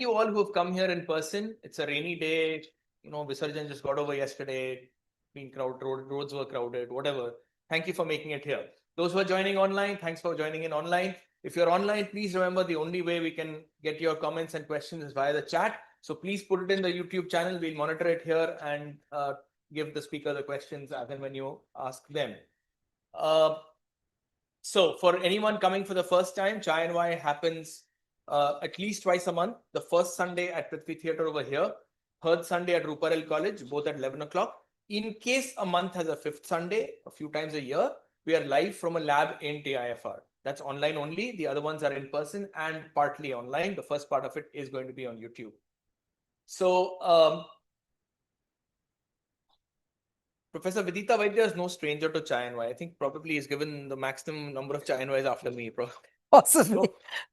you all who have come here in person. It's a rainy day. Visarjan just got over yesterday. Being crowded, roads were crowded, whatever. Thank you for making it here. Those who are joining online, thanks for joining in online. If you're online, please remember the only way we can get your comments and questions is via the chat. So please put it in the YouTube channel. We'll monitor it here and give the speaker the questions as and when you ask them. So for anyone coming for the first time, Chaiandwhy happens at least twice a month. The first Sunday at Prithvi Theatre over here, third Sunday at Ruparel College, both at 11 o'clock. In case a month has a fifth Sunday, a few times a year, we are live from a lab in TIFR. That's online only. The other ones are in person and partly online. The first part of it is going to be on YouTube. So Professor Vidita Vaidya is no stranger to Chaiandwhy. I think probably he's given the maximum number of Chaiandwhys after me. Possibly.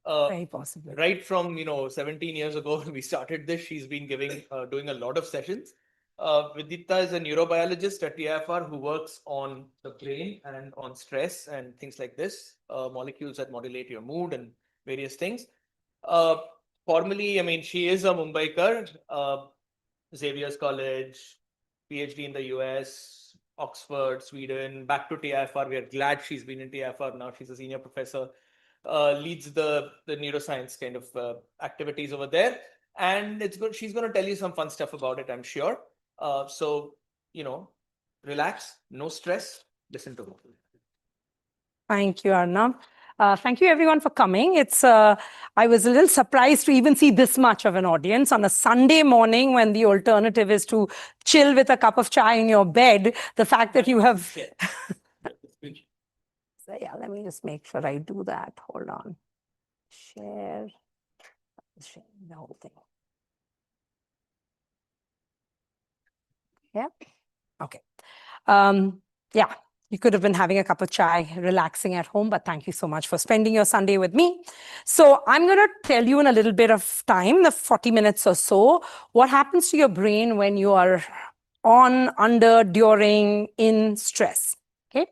Very possibly. Right from 17 years ago when we started this, she's been doing a lot of sessions. Vidita is a neurobiologist at TIFR who works on the brain and on stress and things like this, molecules that modulate your mood and various things. Formally, I mean, she is a Mumbaikar, Xavier's College, PhD in the US, Oxford, Sweden, back to TIFR. We are glad she's been in TIFR now. She's a senior professor, leads the neuroscience kind of activities over there. And it's good. She's going to tell you some fun stuff about it, I'm sure. So, relax, no stress, listen to her. Thank you, Arnab. Thank you everyone for coming. I was a little surprised to even see this much of an audience on a Sunday morning when the alternative is to chill with a cup of chai in your bed. The fact that you have... So yeah, let me just make sure I do that. Hold on. Share the whole thing. Yeah. Okay. Yeah. You could have been having a cup of chai, relaxing at home, but thank you so much for spending your Sunday with me. So I'm going to tell you in a little bit of time, the 40 minutes or so, what happens to your brain when you are on, under, during, in stress. Okay.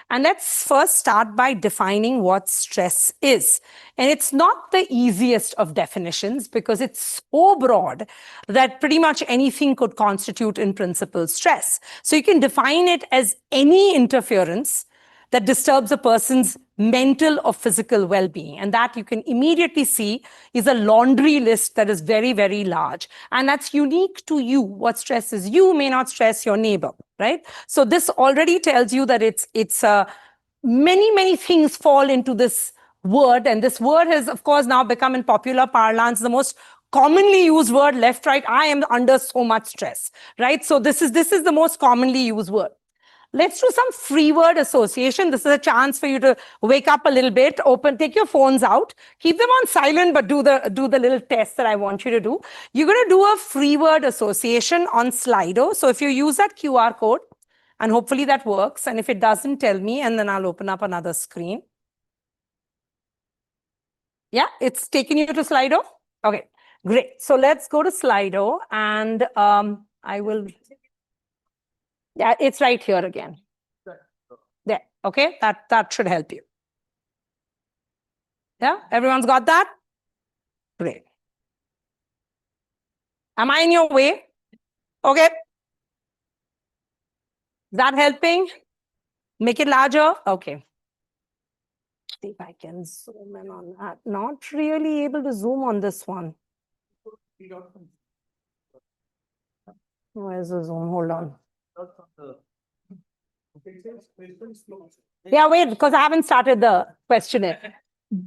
And let's first start by defining what stress is. And it's not the easiest of definitions because it's so broad that pretty much anything could constitute in principle stress. So you can define it as any interference that disturbs a person's mental or physical well-being. And that you can immediately see is a laundry list that is very, very large. And that's unique to you. What stresses you may not stress your neighbor, right? So this already tells you that it's many, many things fall into this word. And this word has, of course, now become in popular parlance the most commonly used word, left, right. I am under so much stress, right? So this is the most commonly used word. Let's do some free word association. This is a chance for you to wake up a little bit, take your phones out, keep them on silent, but do the little test that I want you to do. You're going to do a free word association on Slido. So if you use that QR code, and hopefully that works. And if it doesn't, tell me, and then I'll open up another screen. Yeah, it's taking you to Slido. Okay, great. So let's go to Slido, and I will... Yeah, it's right here again. There, okay? That should help you. Yeah, everyone's got that? Great. Am I in your way? Okay. Is that helping? Make it larger? Okay. See if I can zoom in on that. Not really able to zoom on this one. Where's the zoom? Hold on. Yeah, wait, because I haven't started the questionnaire.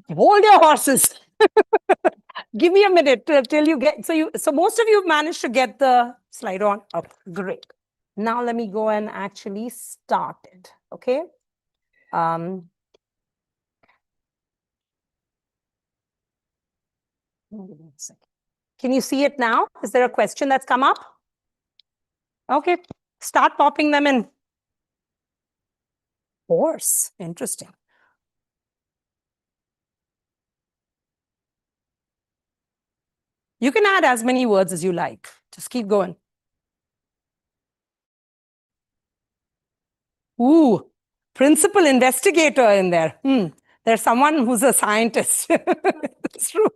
Hold your horses. Give me a minute till you get... So most of you have managed to get the slide on. Okay, great. Now let me go and actually start it. Okay. Can you see it now? Is there a question that's come up? Okay, start popping them in. Horse, interesting. You can add as many words as you like. Just keep going. Ooh, principal investigator in there. There's someone who's a scientist. That's true.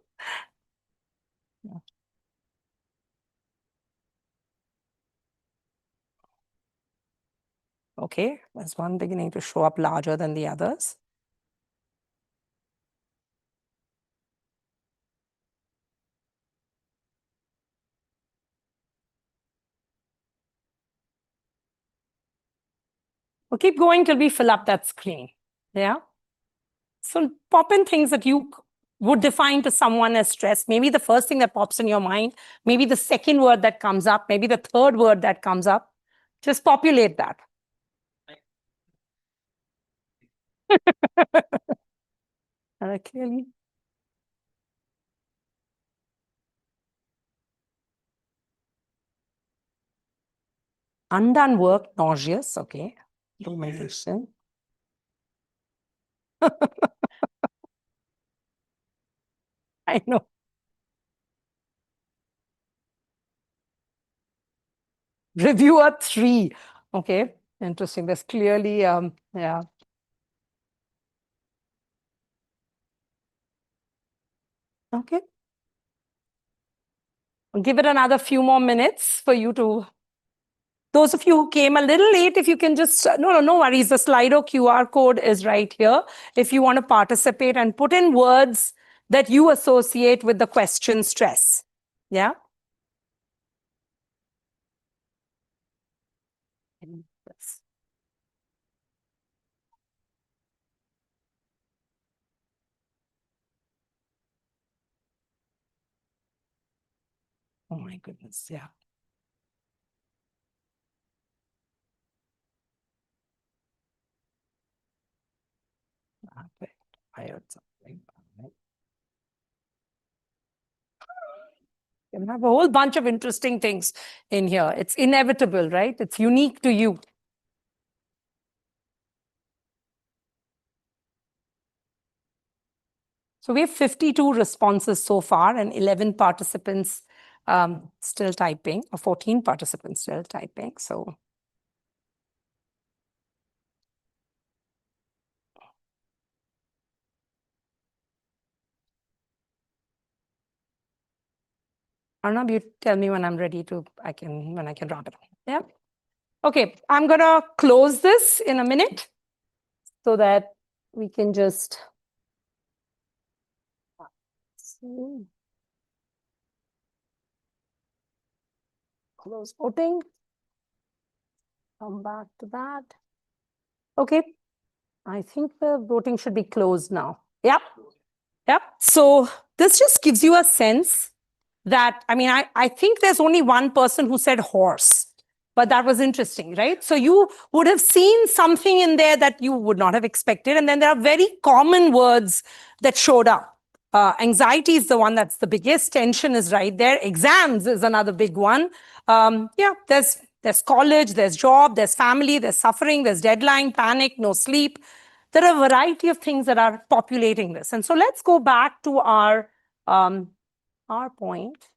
Okay, there's one beginning to show up larger than the others. We'll keep going till we fill up that screen. Yeah. So pop in things that you would define to someone as stress. Maybe the first thing that pops in your mind, maybe the second word that comes up, maybe the third word that comes up. Just populate that. Clearly. Undone work, nauseous. Okay. Rumination. I know. Reviewer 3. Okay. Interesting. There's clearly, yeah. Okay. I'll give it another few more minutes for you to. Those of you who came a little late, if you can just, no worries. The Slido QR code is right here. If you want to participate and put in words that you associate with the question stress. Yeah. Yes. Oh my goodness. Yeah. I heard something. You can have a whole bunch of interesting things in here. It's inevitable, right? It's unique to you. So we have 52 responses so far and 11 participants still typing, or 14 participants still typing. So Arnab, you tell me when I'm ready to, when I can wrap it up. Yeah. Okay, I'm gonna close this in a minute so that we can just close voting. Come back to that. Okay, I think the voting should be closed now. Yep. Yep. So this just gives you a sense that, I think there's only one person who said horse, but that was interesting, right? So you would have seen something in there that you would not have expected. And then there are very common words that showed up. Anxiety is the one that's the biggest. Tension is right there. Exams is another big one. Yeah, there's college, there's job, there's family, there's suffering, there's deadline, panic, no sleep. There are a variety of things that are populating this. And so let's go back to our point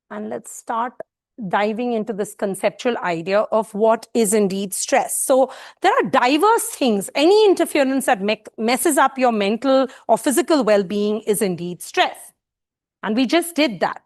and let's start diving into this conceptual idea of what is indeed stress. So there are diverse things. Any interference that messes up your mental or physical well-being is indeed stress. And we just did that.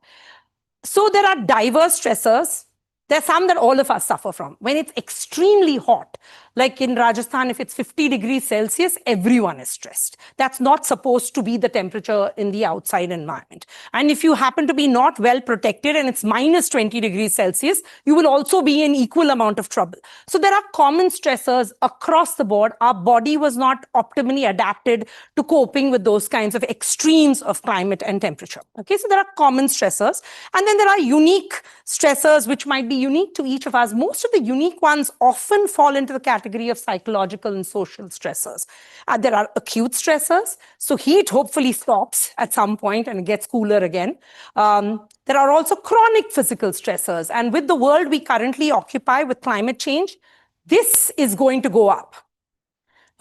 So there are diverse stressors. There's some that all of us suffer from. When it's extremely hot, like in Rajasthan, if it's 50 degrees Celsius, everyone is stressed. That's not supposed to be the temperature in the outside environment. And if you happen to be not well protected and it's minus 20 degrees Celsius, you will also be in equal amount of trouble. So there are common stressors across the board. Our body was not optimally adapted to coping with those kinds of extremes of climate and temperature. Okay, so there are common stressors. And then there are unique stressors, which might be unique to each of us. Most of the unique ones often fall into the category of psychological and social stressors. There are acute stressors. So heat hopefully stops at some point and it gets cooler again. There are also chronic physical stressors. And with the world we currently occupy with climate change, this is going to go up.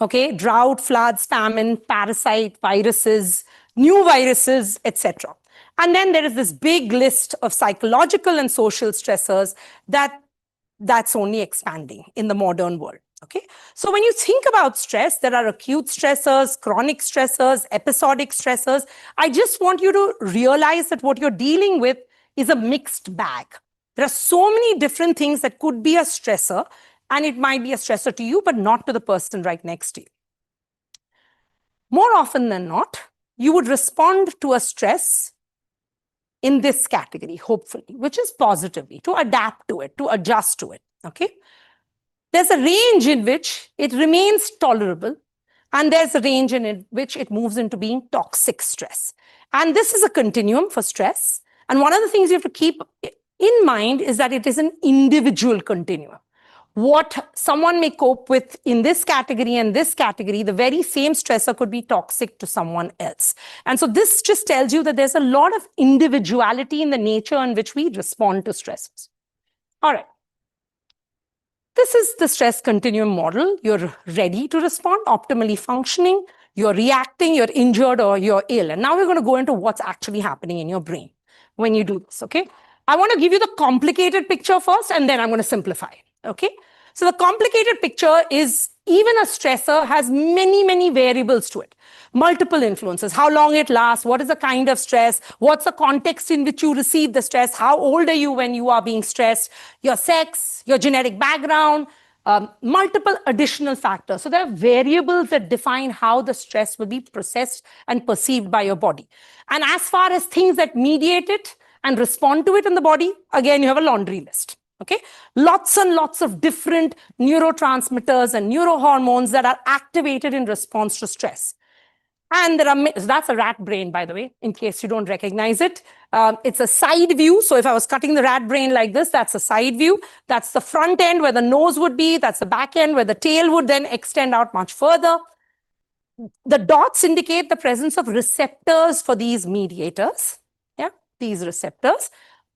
Okay, drought, floods, famine, parasite, viruses, new viruses, etc. And then there is this big list of psychological and social stressors that's only expanding in the modern world. Okay, so when you think about stress, there are acute stressors, chronic stressors, episodic stressors. I just want you to realize that what you're dealing with is a mixed bag. There are so many different things that could be a stressor. and it might be a stressor to you, but not to the person right next to you. More often than not, you would respond to a stress in this category, hopefully, which is positively, to adapt to it, to adjust to it, okay? There's a range in which it remains tolerable, and there's a range in which it moves into being toxic stress. And this is a continuum for stress. And one of the things you have to keep in mind is that it is an individual continuum. What someone may cope with in this category and this category, the very same stressor could be toxic to someone else. And so this just tells you that there's a lot of individuality in the nature in which we respond to stresses. All right. This is the stress continuum model. You're ready to respond, optimally functioning, you're reacting, you're injured, or you're ill. And now we're going to go into what's actually happening in your brain when you do this, okay? I want to give you the complicated picture first, and then I'm going to simplify it, okay? So the complicated picture is even a stressor has many, many variables to it. Multiple influences, how long it lasts, what is the kind of stress, what's the context in which you receive the stress, how old are you when you are being stressed, your sex, your genetic background, multiple additional factors. So there are variables that define how the stress will be processed and perceived by your body. And as far as things that mediate it and respond to it in the body, again, you have a laundry list. Okay, lots and lots of different neurotransmitters and neurohormones that are activated in response to stress. And there are, that's a rat brain, by the way, in case you don't recognize it. It's a side view. So if I was cutting the rat brain like this, that's a side view. That's the front end where the nose would be. That's the back end where the tail would then extend out much further. The dots indicate the presence of receptors for these mediators. Yeah, these receptors.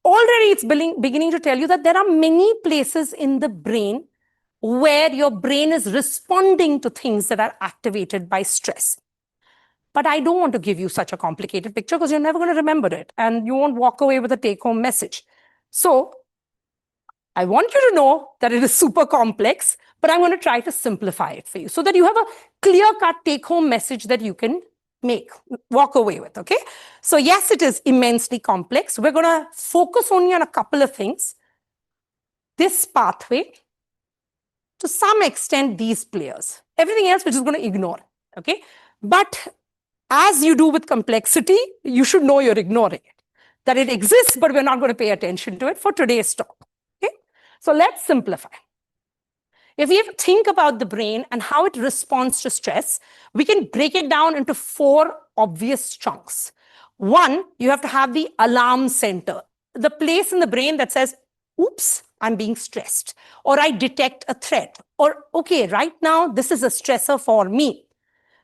Already it's beginning to tell you that there are many places in the brain where your brain is responding to things that are activated by stress. But I don't want to give you such a complicated picture because you're never going to remember it and you won't walk away with a take-home message. So I want you to know that it is super complex, but I'm going to try to simplify it for you so that you have a clear-cut take-home message that you can walk away with, okay? So yes, it is immensely complex. We're going to focus only on a couple of things. This pathway, to some extent, these players. Everything else, we're just going to ignore, okay? But as you do with complexity, you should know you're ignoring it. That it exists, but we're not going to pay attention to it for today's talk, okay? So let's simplify. If we have to think about the brain and how it responds to stress, we can break it down into 4 obvious chunks. One, you have to have the alarm center, the place in the brain that says, oops, I'm being stressed, or I detect a threat, or okay, right now, this is a stressor for me.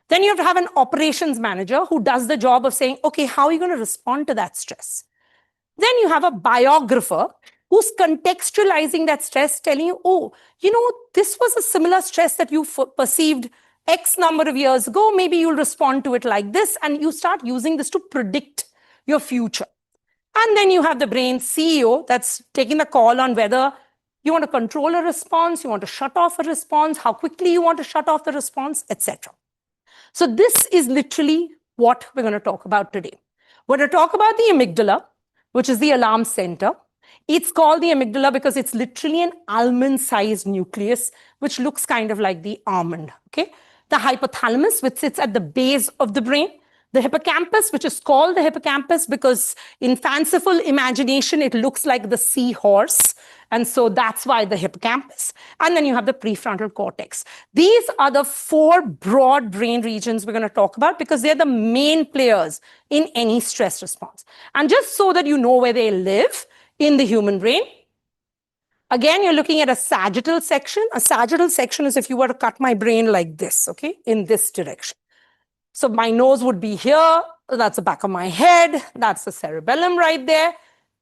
Then you have to have an operations manager who does the job of saying, okay, how are you going to respond to that stress? Then you have a biographer who's contextualizing that stress, telling you, oh, you know, this was a similar stress that you perceived X number of years ago. Maybe you'll respond to it like this, and you start using this to predict your future. And then you have the brain CEO that's taking the call on whether you want to control a response, you want to shut off a response, how quickly you want to shut off the response, etc. So this is literally what we're going to talk about today. We're going to talk about the amygdala, which is the alarm center. It's called the amygdala because it's literally an almond-sized nucleus, which looks kind of like the almond, okay? The hypothalamus, which sits at the base of the brain. The hippocampus, which is called the hippocampus because in fanciful imagination, it looks like the seahorse. And so that's why the hippocampus. And then you have the prefrontal cortex. These are the 4 broad brain regions we're going to talk about because they're the main players in any stress response. And just so that you know where they live in the human brain, again, you're looking at a sagittal section. A sagittal section is if you were to cut my brain like this, okay, in this direction. So my nose would be here. That's the back of my head. That's the cerebellum right there.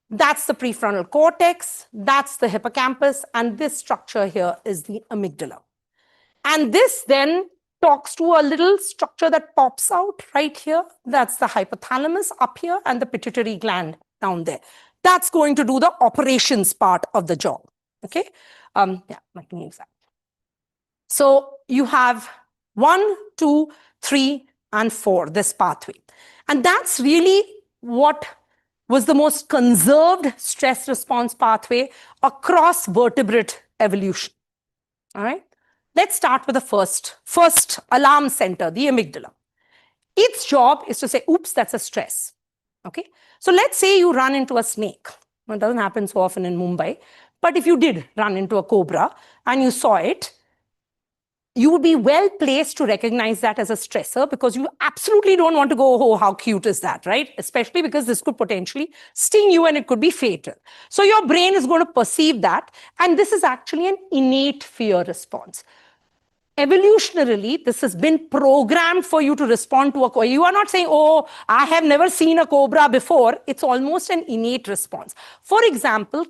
That's the prefrontal cortex. That's the hippocampus. And this structure here is the amygdala. And this then talks to a little structure that pops out right here. That's the hypothalamus up here and the pituitary gland down there. That's going to do the operations part of the job. Okay. Yeah, I can use that. So you have 1, 2, 3, and 4, this pathway. And that's really what was the most conserved stress response pathway across vertebrate evolution. All right. Let's start with the first alarm center, the amygdala. Its job is to say, oops, that's a stress. Okay. So let's say you run into a snake. Well, it doesn't happen so often in Mumbai. But if you did run into a cobra and you saw it, you would be well placed to recognize that as a stressor because you absolutely don't want to go, oh, how cute is that, right? Especially because this could potentially sting you and it could be fatal. So your brain is going to perceive that. And this is actually an innate fear response. Evolutionarily, this has been programmed for you to respond to a cobra. You are not saying, oh, I have never seen a cobra before. It's almost an innate response. For example,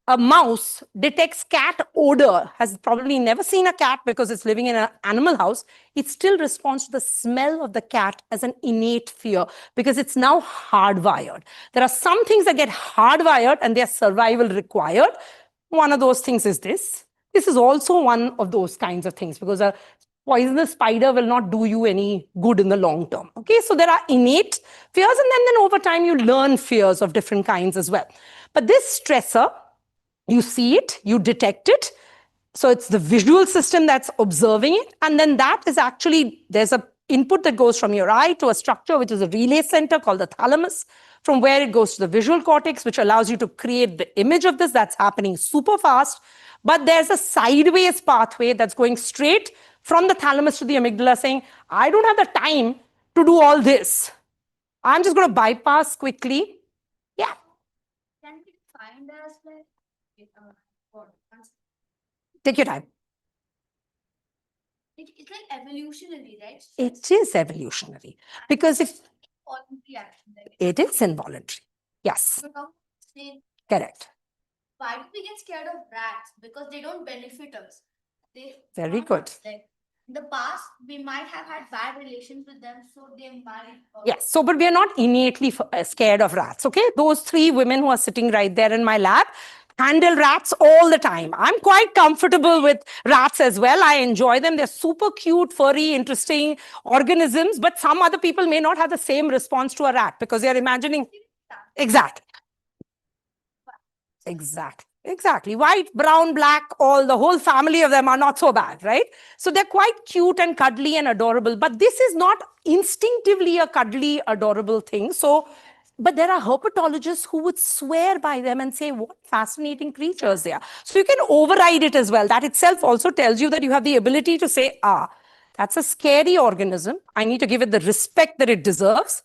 a mouse detects cat odor, has probably never seen a cat because it's living in an animal house. It still responds to the smell of the cat as an innate fear because it's now hardwired. There are some things that get hardwired and their survival required. One of those things is this. This is also one of those kinds of things because a poisonous spider will not do you any good in the long term. Okay, so there are innate fears, and then over time you learn fears of different kinds as well. But this stressor, you see it, you detect it. So it's the visual system that's observing it. And then that is actually, there's an input that goes from your eye to a structure, which is a relay center called the thalamus, from where it goes to the visual cortex, which allows you to create the image of this. That's happening super fast. But there's a sideways pathway that's going straight from the thalamus to the amygdala saying, I don't have the time to do all this. I'm just going to bypass quickly. Yeah. Can we find as like Take your time. it's like evolutionary, right? It is evolutionary because if Voluntary action, like it is involuntary. Yes, so now, say, correct. why do we get scared of rats? Because they don't benefit us. They Very harm good. us. Like in the past, we might have had bad relations with them, so they might. Yes, so but we are not innately scared of rats, okay? Those three women who are sitting right there in my lab handle rats all the time. I'm quite comfortable with rats as well. I enjoy them. They're super cute, furry, interesting organisms, but some other people may not have the same response to a rat because they're imagining. Exactly. Exactly. White, brown, black, the whole family of them are not so bad, right? So they're quite cute and cuddly and adorable, but this is not instinctively a cuddly, adorable thing. So, but there are herpetologists who would swear by them and say, what fascinating creatures they are. So you can override it as well. That itself also tells you that you have the ability to say, that's a scary organism. I need to give it the respect that it deserves.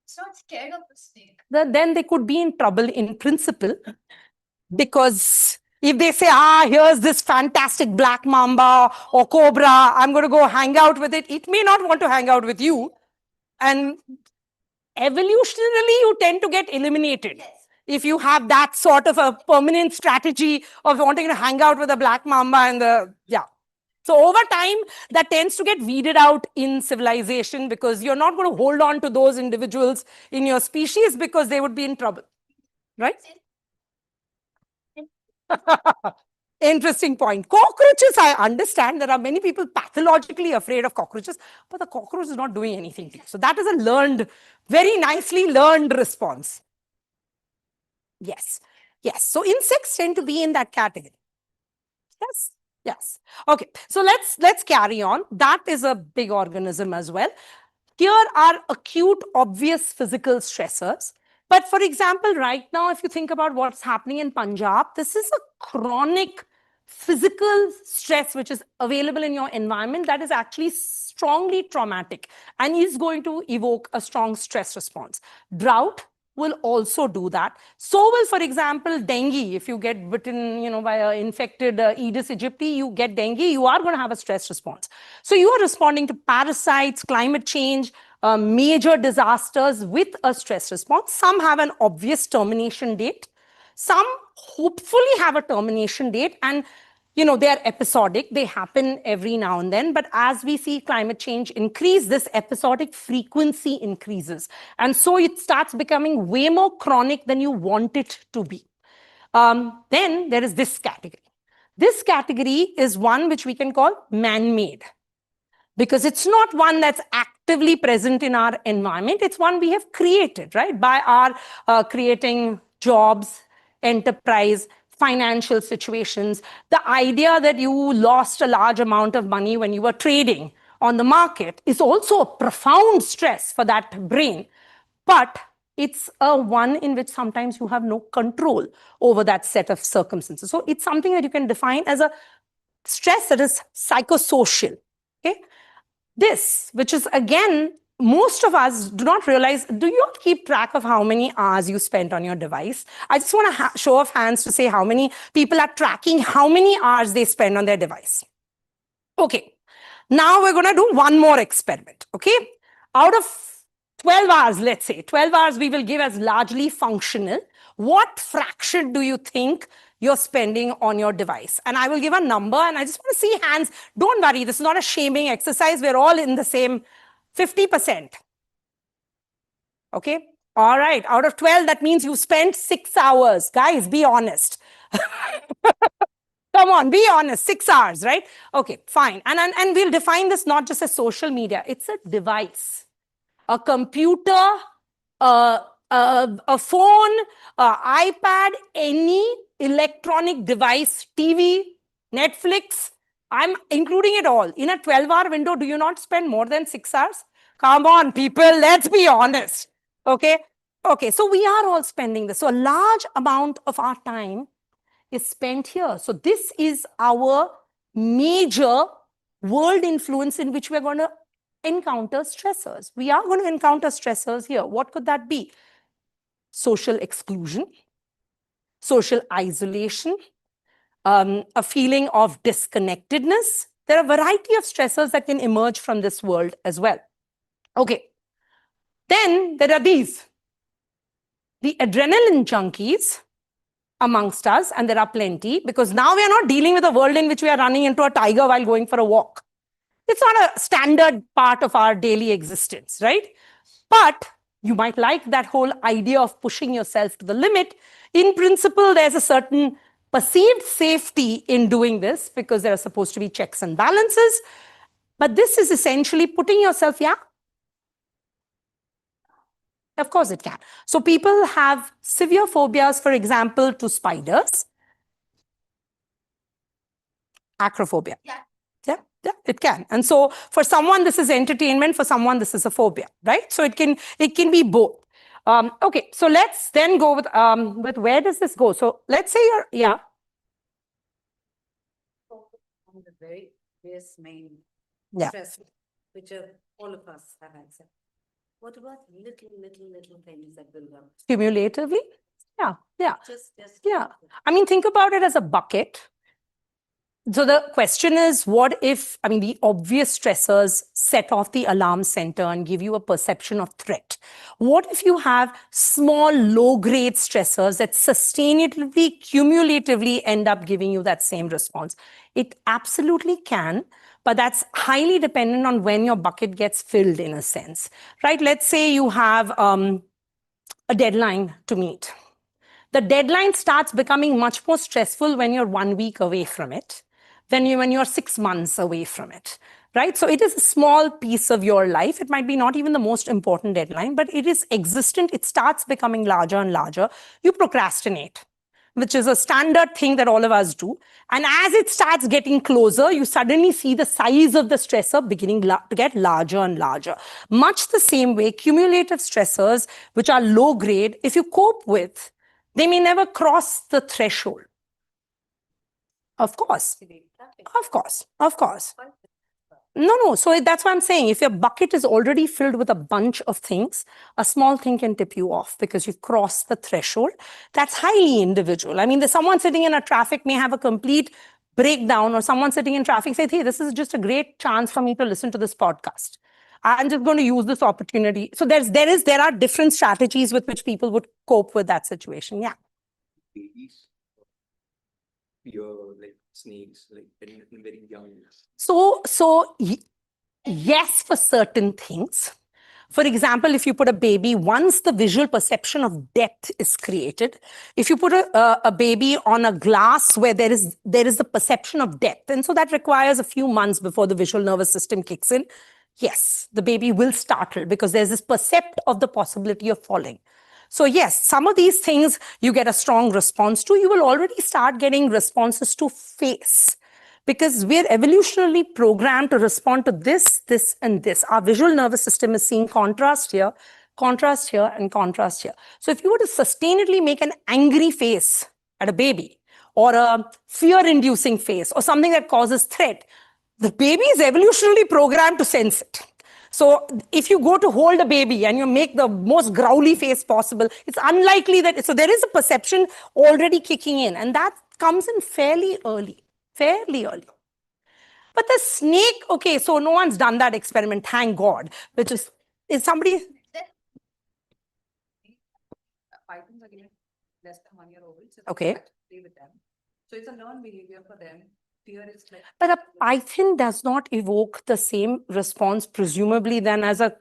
It's not scared of the snake. Then they could be in trouble in principle. Because if they say, here's this fantastic black mamba or cobra, I'm going to go hang out with it, it may not want to hang out with you. And evolutionarily, you tend to get eliminated. Yes. If you have that sort of a permanent strategy of wanting to hang out with a black mamba and So over time, that tends to get weeded out in civilization because you're not going to hold on to those individuals in your species because they would be in trouble, right? Interesting point. Cockroaches, I understand. There are many people pathologically afraid of cockroaches, but the cockroach is not doing anything to you. So that is a very nicely learned response. Yes. So insects tend to be in that category. Yes. Okay. So let's carry on. That is a big organism as well. Here are acute, obvious physical stressors. But for example, right now, if you think about what's happening in Punjab, this is a chronic physical stress which is available in your environment that is actually strongly traumatic and is going to evoke a strong stress response. Drought will also do that. So will, for example, dengue. If you get bitten, by an infected Aedes aegypti, you get dengue, you are going to have a stress response. So you are responding to parasites, climate change, major disasters with a stress response. Some have an obvious termination date. Some hopefully have a termination date and they are episodic. They happen every now and then. But as we see climate change increase, this episodic frequency increases. And so it starts becoming way more chronic than you want it to be. Then there is this category. This category is one which we can call man-made. Because it's not one that's actively present in our environment. It's one we have created, right? By our creating jobs, enterprise, financial situations. The idea that you lost a large amount of money when you were trading on the market is also a profound stress for that brain. But it's a one in which sometimes you have no control over that set of circumstances. So it's something that you can define as a stress that is psychosocial. Okay. This, which is again, most of us do not realize, do you keep track of how many hours you spent on your device? I just want to show of hands to say how many people are tracking how many hours they spend on their device. Okay, now we're going to do one more experiment. Okay, out of 12 hours, let's say 12 hours we will give as largely functional. What fraction do you think you're spending on your device? And I will give a number, and I just want to see hands. Don't worry, this is not a shaming exercise. We're all in the same 50%. Okay, all right, out of 12, that means you spent 6 hours. Guys, be honest. Come on, be honest, 6 hours, right? Okay, fine. And we'll define this not just as social media. It's a device, a computer, a phone, iPad, any electronic device, TV, Netflix. I'm including it all. In a 12-hour window, do you not spend more than 6 hours? Come on, people, let's be honest. Okay? Okay, so we are all spending this. So a large amount of our time is spent here. So this is our major world influence in which we're going to encounter stressors. We are going to encounter stressors here. What could that be? Social exclusion, social isolation, a feeling of disconnectedness. There are a variety of stressors that can emerge from this world as well. Okay. Then there are these, the adrenaline junkies amongst us, and there are plenty, because now we are not dealing with a world in which we are running into a tiger while going for a walk. It's not a standard part of our daily existence, right? But you might like that whole idea of pushing yourself to the limit. In principle, there's a certain perceived safety in doing this because there are supposed to be checks and balances. But this is essentially putting yourself, yeah? Of course it can. So people have severe phobias, for example, to spiders. Acrophobia. Yeah, it can. And so for someone, this is entertainment. For someone, this is a phobia, right? So it can be both. Okay, so let's then go with where does this go? So let's say you're, yeah. On the very base main Yeah. stress, which all of us have access. What about little things that build up? Cumulatively? Yeah. Just Yeah. I mean, think about it as a bucket. So the question is, what if, I mean, the obvious stressors set off the alarm center and give you a perception of threat? What if you have small, low-grade stressors that sustainably, cumulatively end up giving you that same response? It absolutely can, but that's highly dependent on when your bucket gets filled, in a sense, right? Let's say you have a deadline to meet. The deadline starts becoming much more stressful when you're 1 week away from it than when you're 6 months away from it, right? So it is a small piece of your life. It might be not even the most important deadline, but it is existent. It starts becoming larger and larger. You procrastinate, which is a standard thing that all of us do. And as it starts getting closer, you suddenly see the size of the stressor beginning to get larger and larger. Much the same way, cumulative stressors, which are low grade, if you cope with, they may never cross the threshold. Of course. Of course. No. So that's what I'm saying. If your bucket is already filled with a bunch of things, a small thing can tip you off because you've crossed the threshold. That's highly individual. I mean, there's someone sitting in a traffic may have a complete breakdown, or someone sitting in traffic says, hey, this is just a great chance for me to listen to this podcast. I'm just going to use this opportunity. So there are different strategies with which people would cope with that situation. Yeah. Babies, like snakes, like very young. So yes, for certain things. For example, if you put a baby, once the visual perception of depth is created, if you put a baby on a glass where there is the perception of depth, and so that requires a few months before the visual nervous system kicks in, yes, the baby will startle because there's this percept of the possibility of falling. So yes, some of these things you get a strong response to. You will already start getting responses to face, because we're evolutionarily programmed to respond to this, this, and this. Our visual nervous system is seeing contrast here, and contrast here. So if you were to sustainably make an angry face at a baby, or a fear-inducing face, or something that causes threat, the baby is evolutionarily programmed to sense it. So if you go to hold a baby and you make the most growly face possible, it's unlikely that, so there is a perception already kicking in, and that comes in fairly early. But the snake, okay, so no one's done that experiment, thank God, which is somebody, Pythons are given less than 1 year old. So Okay. play with them. So it's a learned behavior for them. Fear is like. but a python does not evoke the same response, presumably, than as a,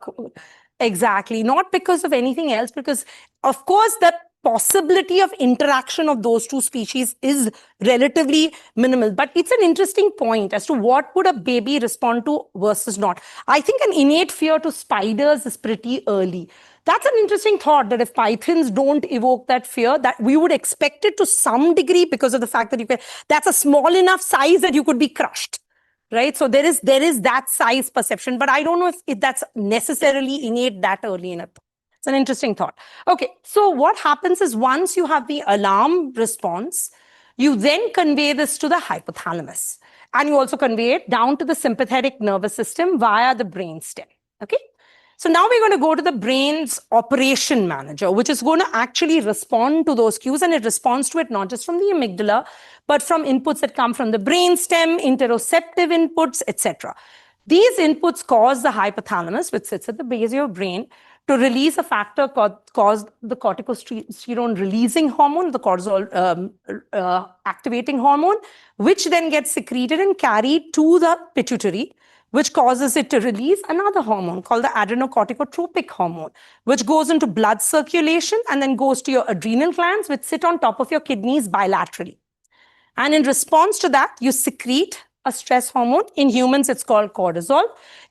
exactly, not because of anything else, because of course the possibility of interaction of those two species is relatively minimal. But it's an interesting point as to what would a baby respond to versus not. I think an innate fear to spiders is pretty early. That's an interesting thought, that if pythons don't evoke that fear, that we would expect it to some degree, because of the fact that you can, that's a small enough size that you could be crushed, right? So there is that size perception, but I don't know if that's necessarily innate that early in a thought. It's an interesting thought. Okay, so what happens is, once you have the alarm response, you then convey this to the hypothalamus, and you also convey it down to the sympathetic nervous system via the brainstem. Okay. So now we're going to go to the brain's operation manager, which is going to actually respond to those cues, and it responds to it not just from the amygdala, but from inputs that come from the brainstem, interoceptive inputs, etc. These inputs cause the hypothalamus, which sits at the base of your brain, to release a factor called the corticosterone releasing hormone, the cortisol activating hormone, which then gets secreted and carried to the pituitary, which causes it to release another hormone called the adrenocorticotropic hormone, which goes into blood circulation and then goes to your adrenal glands, which sit on top of your kidneys bilaterally. And in response to that, you secrete a stress hormone. In humans, it's called cortisol.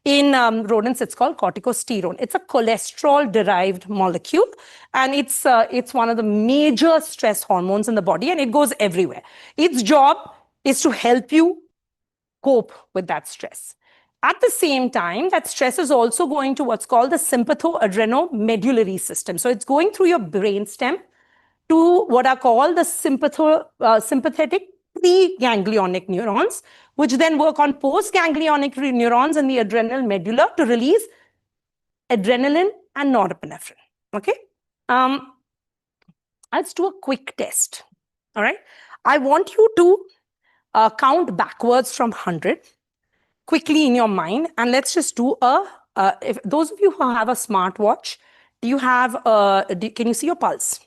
In rodents, it's called corticosterone. It's a cholesterol-derived molecule, and it's one of the major stress hormones in the body, and it goes everywhere. Its job is to help you cope with that stress. At the same time, that stress is also going to what's called the sympatho-adreno-medullary system. So it's going through your brainstem to what are called the sympathetic preganglionic neurons, which then work on postganglionic neurons in the adrenal medulla to release adrenaline and norepinephrine. Okay. Let's do a quick test. All right. I want you to count backwards from 100 quickly in your mind, and let's just do if those of you who have a smartwatch, do you have can you see your pulse?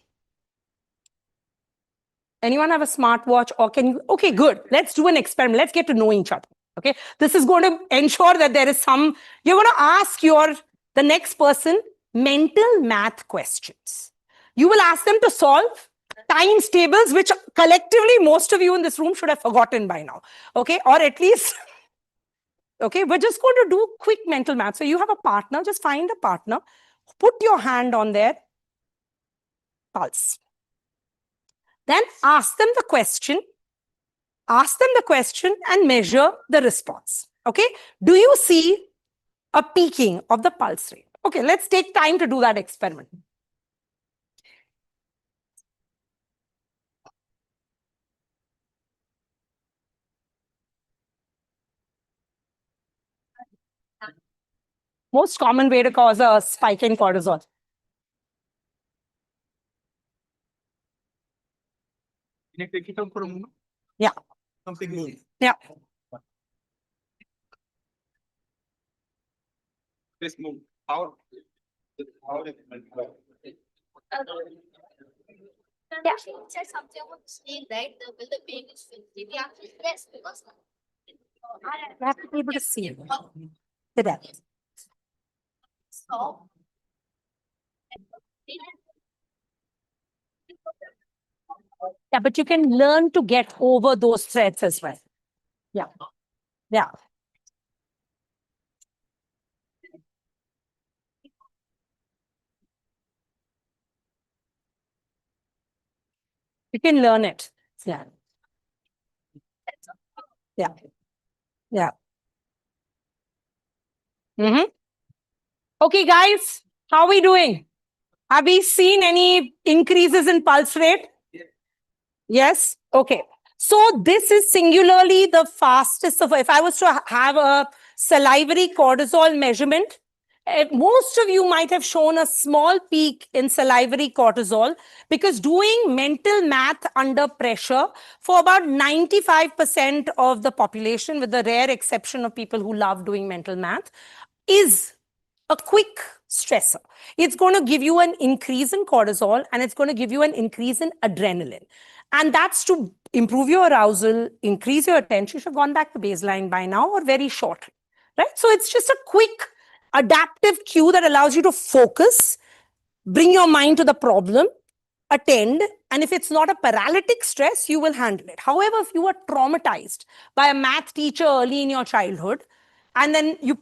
Anyone have a smartwatch, or can you? Okay, good. Let's do an experiment. Let's get to know each other. Okay, this is going to ensure that there is some. You're going to ask the next person mental math questions. You will ask them to solve times tables, which collectively most of you in this room should have forgotten by now. Okay, or at least. Okay, we're just going to do quick mental math. So you have a partner, just find a partner, put your hand on their pulse. Then ask them the question and measure the response. Okay, do you see a peaking of the pulse rate? Okay, let's take time to do that experiment. Most common way to cause a spike in cortisol. Can you take it out for a moment? Yeah. Something new. Yeah. This move. How? Yeah. Said something about the snake, right? Will the baby feel? Did he actually? Yes, because. You have to be able to see it. The depth. So. Yeah, but you can learn to get over those threats as well. Yeah. Yeah. You can learn it. Yeah. Yeah. Yeah. Okay, guys, how are we doing? Have we seen any increases in pulse rate? Yes? Okay. So this is singularly the fastest of, if I was to have a salivary cortisol measurement, most of you might have shown a small peak in salivary cortisol because doing mental math under pressure for about 95% of the population, with the rare exception of people who love doing mental math, is a quick stressor. It's going to give you an increase in cortisol and it's going to give you an increase in adrenaline. And that's to improve your arousal, increase your attention. You should have gone back to baseline by now or very shortly, right? So it's just a quick adaptive cue that allows you to focus, bring your mind to the problem, attend, and if it's not a paralytic stress, you will handle it. However, if you are traumatized by a math teacher early in your childhood, and then you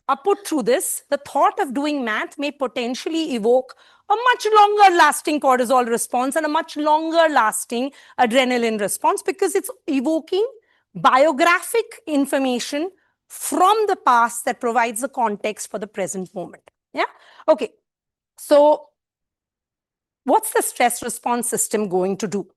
are put through this, the thought of doing math may potentially evoke a much longer lasting cortisol response and a much longer lasting adrenaline response because it's evoking biographic information from the past that provides the context for the present moment. Yeah. Okay. So what's the stress response system going to do?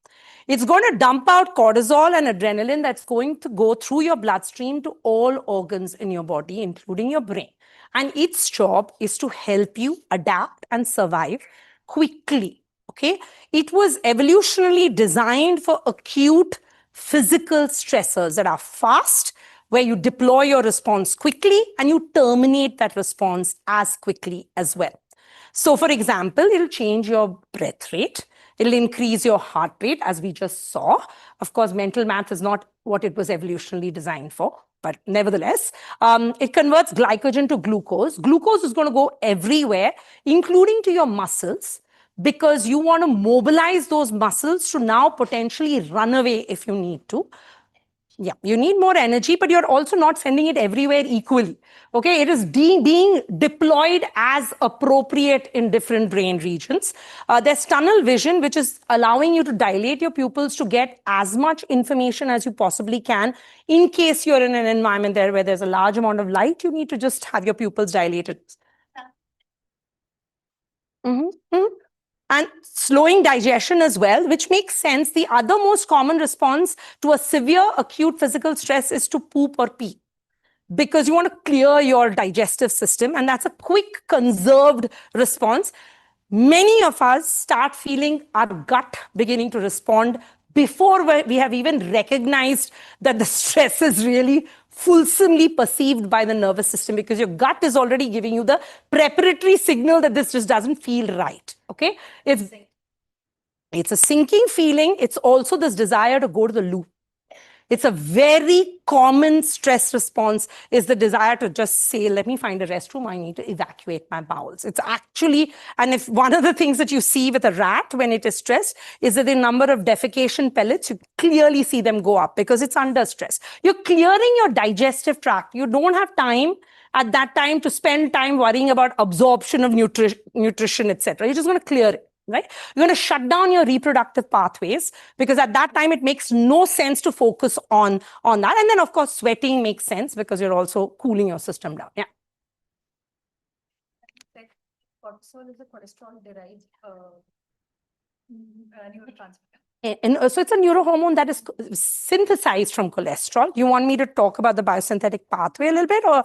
It's going to dump out cortisol and adrenaline that's going to go through your bloodstream to all organs in your body, including your brain. And its job is to help you adapt and survive quickly. Okay? It was evolutionarily designed for acute physical stressors that are fast, where you deploy your response quickly and you terminate that response as quickly as well. So, for example, it'll change your breath rate. It'll increase your heart rate, as we just saw. Of course, mental math is not what it was evolutionarily designed for, but nevertheless, it converts glycogen to glucose. Glucose is going to go everywhere, including to your muscles, because you want to mobilize those muscles to now potentially run away if you need to. Yeah, you need more energy, but you're also not sending it everywhere equally. Okay, it is being deployed as appropriate in different brain regions. There's tunnel vision, which is allowing you to dilate your pupils to get as much information as you possibly can. In case you're in an environment there where there's a large amount of light, you need to just have your pupils dilated. And slowing digestion as well, which makes sense. The other most common response to a severe acute physical stress is to poop or pee, because you want to clear your digestive system, and that's a quick, conserved response. Many of us start feeling our gut beginning to respond before we have even recognized that the stress is really fulsomely perceived by the nervous system, because your gut is already giving you the preparatory signal that this just doesn't feel right. Okay, it's a sinking feeling. It's also this desire to go to the loo. It's a very common stress response, is the desire to just say, let me find a restroom, I need to evacuate my bowels. It's actually, and if one of the things that you see with a rat when it is stressed is that the number of defecation pellets, you clearly see them go up because it's under stress. You're clearing your digestive tract. You don't have time at that time to spend time worrying about absorption of nutrition, etc. You're just going to clear it. Right? You're going to shut down your reproductive pathways, because at that time it makes no sense to focus on that. And then, of course, sweating makes sense because you're also cooling your system down. Yeah. Cortisol is a cholesterol-derived neurotransmitter. And so it's a neurohormone that is synthesized from cholesterol. You want me to talk about the biosynthetic pathway a little bit, or?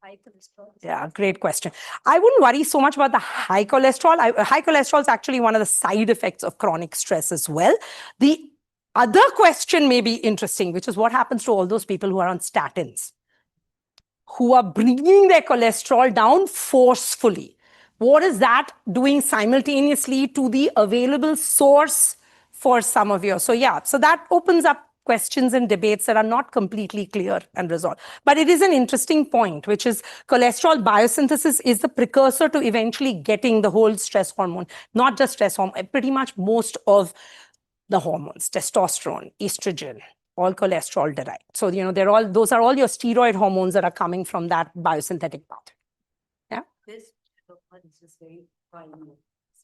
High cholesterol. Yeah, great question. I wouldn't worry so much about the high cholesterol. High cholesterol is actually one of the side effects of chronic stress as well. The other question may be interesting, which is what happens to all those people who are on statins, who are bringing their cholesterol down forcefully. What is that doing simultaneously to the available source for some of you? So yeah, so that opens up questions and debates that are not completely clear and resolved. But it is an interesting point, which is cholesterol biosynthesis is the precursor to eventually getting the whole stress hormone, not just stress hormone, pretty much most of the hormones, testosterone, estrogen, all cholesterol derived. So, you know, those are all your steroid hormones that are coming from that biosynthetic path. Yeah. This one is just very fine.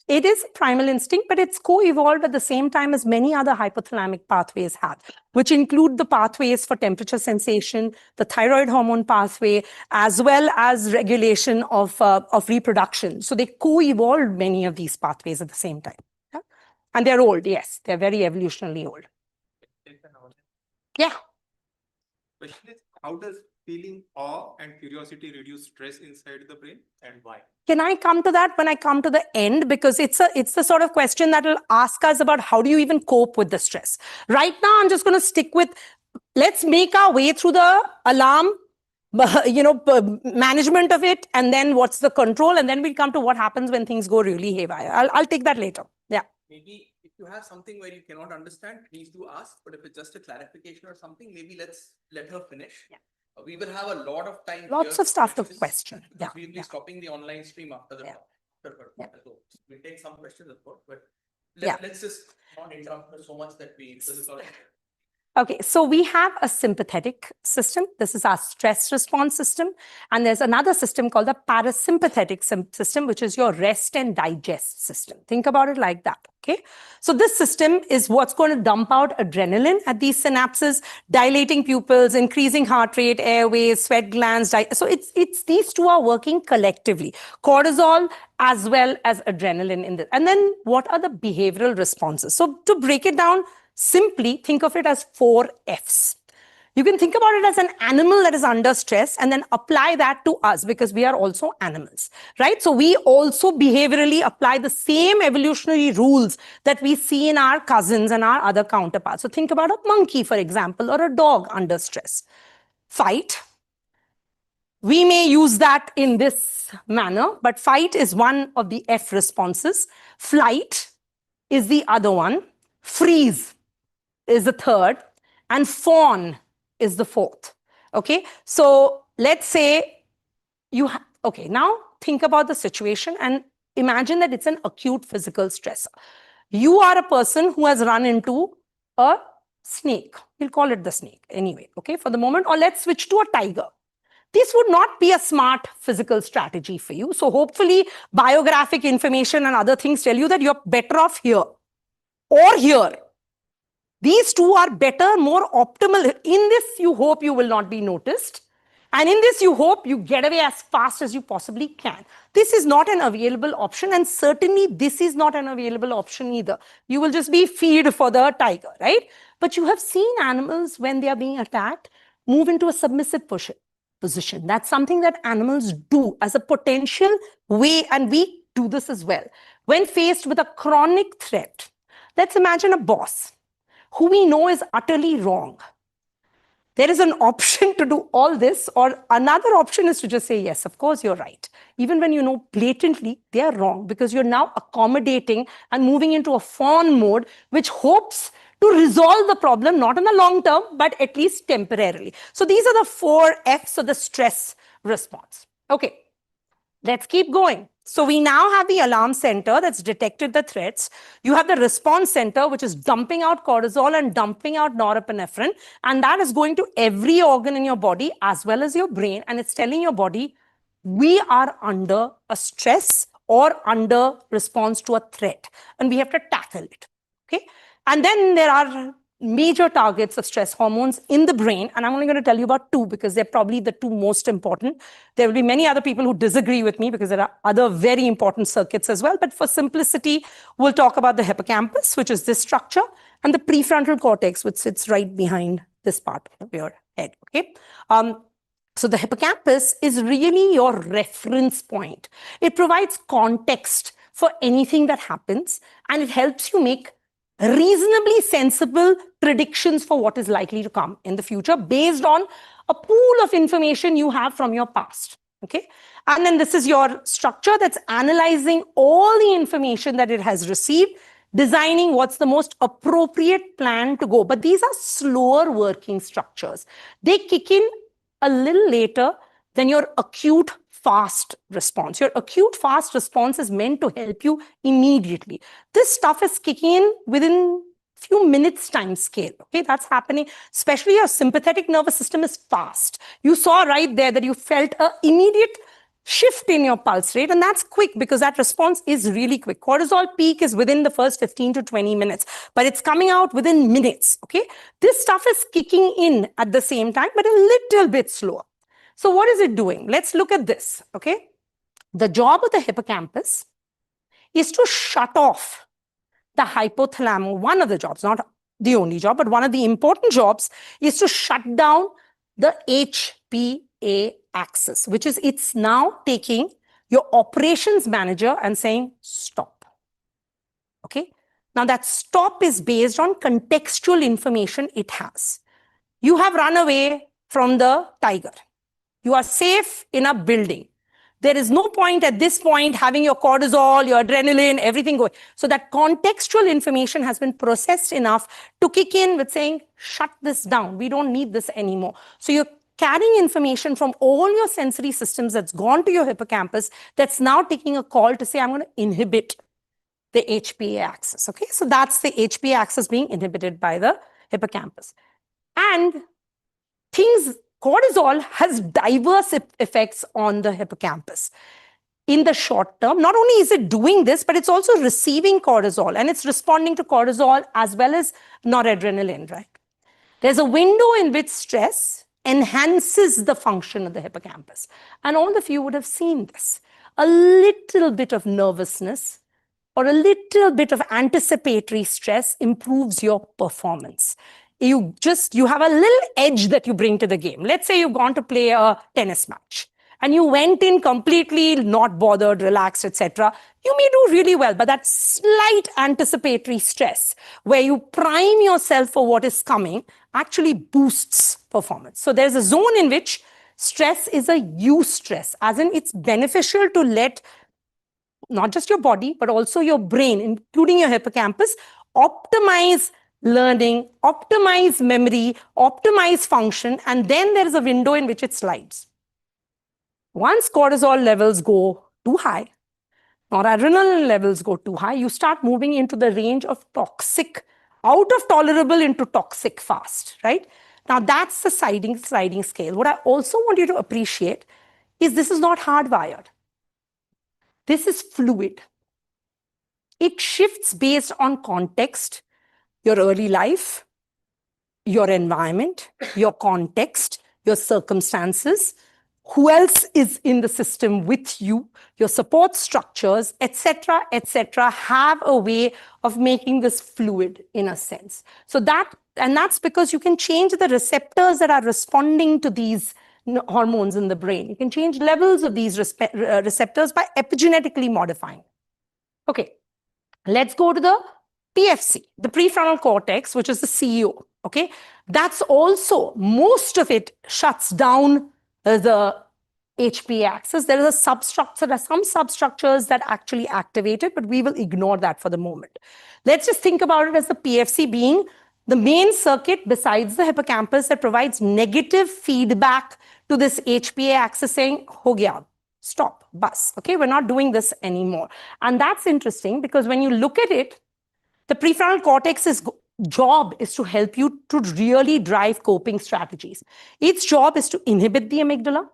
It is a primal instinct, but it's co-evolved at the same time as many other hypothalamic pathways have, which include the pathways for temperature sensation, the thyroid hormone pathway, as well as regulation of reproduction. So they co-evolved many of these pathways at the same time. Yeah? And they're old, yes, they're very evolutionarily old. Yeah. Question is, how does feeling awe and curiosity reduce stress inside the brain, and why? Can I come to that when I come to the end? Because it's the sort of question that will ask us about how do you even cope with the stress. Right now, I'm just going to stick with, let's make our way through the alarm, management of it, and then what's the control, and then we'll come to what happens when things go really haywire. I'll take that later. Yeah. Maybe if you have something where you cannot understand, please do ask. But if it's just a clarification or something, maybe let's let her finish. Yeah. We will have a lot of time. Lots here of stuff to questions, question. because Yeah. We'll be stopping the online stream after the Yeah. talk. Yeah. So we'll take some questions, of course, but Yeah. let's just not interrupt her so much that we. Okay, so we have a sympathetic system. This is our stress response system. And there's another system called the parasympathetic system, which is your rest and digest system. Think about it like that, okay? So this system is what's going to dump out adrenaline at these synapses, dilating pupils, increasing heart rate, airways, sweat glands. So it's these two are working collectively. Cortisol as well as adrenaline in this. And then what are the behavioral responses? So to break it down, simply think of it as 4 Fs. You can think about it as an animal that is under stress and then apply that to us because we are also animals, right? So we also behaviorally apply the same evolutionary rules that we see in our cousins and our other counterparts. So think about a monkey, for example, or a dog under stress. Fight. We may use that in this manner, but fight is one of the F responses. Flight is the other one. Freeze is the third, and fawn is the fourth. Okay, so let's say okay, now think about the situation and imagine that it's an acute physical stressor. You are a person who has run into a snake. We'll call it the snake anyway, okay, for the moment, or let's switch to a tiger. This would not be a smart physical strategy for you. So hopefully biographic information and other things tell you that you're better off here or here. These two are better, more optimal. In this, you hope you will not be noticed. And in this, you hope you get away as fast as you possibly can. This is not an available option. And certainly, this is not an available option either. You will just be feed for the tiger, right? But you have seen animals, when they are being attacked, move into a submissive position. That's something that animals do as a potential way. And we do this as well. When faced with a chronic threat, let's imagine a boss who we know is utterly wrong. There is an option to do all this, or another option is to just say, yes, of course, you're right. Even when you know blatantly they are wrong, because you're now accommodating and moving into a fawn mode, which hopes to resolve the problem, not in the long term, but at least temporarily. So these are the 4 Fs of the stress response. Okay, let's keep going. So we now have the alarm center that's detected the threats. You have the response center, which is dumping out cortisol and dumping out norepinephrine. And that is going to every organ in your body as well as your brain. And it's telling your body, we are under a stress or under response to a threat. And we have to tackle it. Okay. And then there are major targets of stress hormones in the brain. And I'm only going to tell you about 2 because they're probably the 2 most important. There will be many other people who disagree with me because there are other very important circuits as well. But for simplicity, we'll talk about the hippocampus, which is this structure, and the prefrontal cortex, which sits right behind this part of your head. Okay. So the hippocampus is really your reference point. It provides context for anything that happens, and it helps you make reasonably sensible predictions for what is likely to come in the future based on a pool of information you have from your past. Okay. And then this is your structure that's analyzing all the information that it has received, designing what's the most appropriate plan to go. But these are slower working structures. They kick in a little later than your acute fast response. Your acute fast response is meant to help you immediately. This stuff is kicking in within few minutes time scale. Okay, that's happening. Especially your sympathetic nervous system is fast. You saw right there that you felt an immediate shift in your pulse rate, and that's quick because that response is really quick. Cortisol peak is within the first 15 to 20 minutes, but it's coming out within minutes, okay? This stuff is kicking in at the same time, but a little bit slower. So what is it doing? Let's look at this, okay? The job of the hippocampus is to shut off the hypothalamus. One of the jobs, not the only job, but one of the important jobs is to shut down the HPA axis, which is it's now taking your operations manager and saying stop. Okay. Now that stop is based on contextual information it has. You have run away from the tiger. You are safe in a building. There is no point at this point having your cortisol, your adrenaline, everything going. So that contextual information has been processed enough to kick in with saying, shut this down. We don't need this anymore. So you're carrying information from all your sensory systems that's gone to your hippocampus that's now taking a call to say, I'm going to inhibit the HPA axis. Okay, so that's the HPA axis being inhibited by the hippocampus. And cortisol has diverse effects on the hippocampus. In the short term, not only is it doing this, but it's also receiving cortisol and it's responding to cortisol as well as noradrenaline, right? There's a window in which stress enhances the function of the hippocampus. And all of you would have seen this. A little bit of nervousness or a little bit of anticipatory stress improves your performance. You have a little edge that you bring to the game. Let's say you've gone to play a tennis match and you went in completely not bothered, relaxed, etc. You may do really well, but that slight anticipatory stress where you prime yourself for what is coming actually boosts performance. So there's a zone in which stress is a eustress, as in it's beneficial to let not just your body, but also your brain, including your hippocampus, optimize learning, optimize memory, optimize function, and then there is a window in which it slides. Once cortisol levels go too high, noradrenaline levels go too high, you start moving into the range of toxic, out of tolerable into toxic fast, right? Now that's the sliding scale. What I also want you to appreciate is this is not hardwired. This is fluid. It shifts based on context, your early life, your environment, your context, your circumstances, who else is in the system with you, your support structures, etc., have a way of making this fluid in a sense. So that's because you can change the receptors that are responding to these hormones in the brain. You can change levels of these receptors by epigenetically modifying. Okay, let's go to the PFC, the prefrontal cortex, which is the CEO, okay? That's also, most of it shuts down the HPA axis. There are some substructures that actually activate it, but we will ignore that for the moment. Let's just think about it as the PFC being the main circuit besides the hippocampus that provides negative feedback to this HPA axis saying, ho gaya, stop, bus, okay? We're not doing this anymore. And that's interesting because when you look at it, the prefrontal cortex's job is to help you to really drive coping strategies. Its job is to inhibit the amygdala.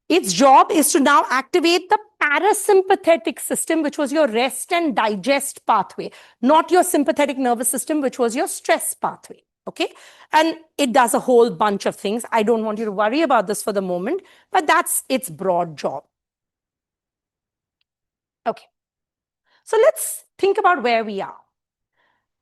Its job is to now activate the parasympathetic system, which was your rest and digest pathway, not your sympathetic nervous system, which was your stress pathway. Okay? And it does a whole bunch of things. I don't want you to worry about this for the moment, but that's its broad job. Okay. So let's think about where we are.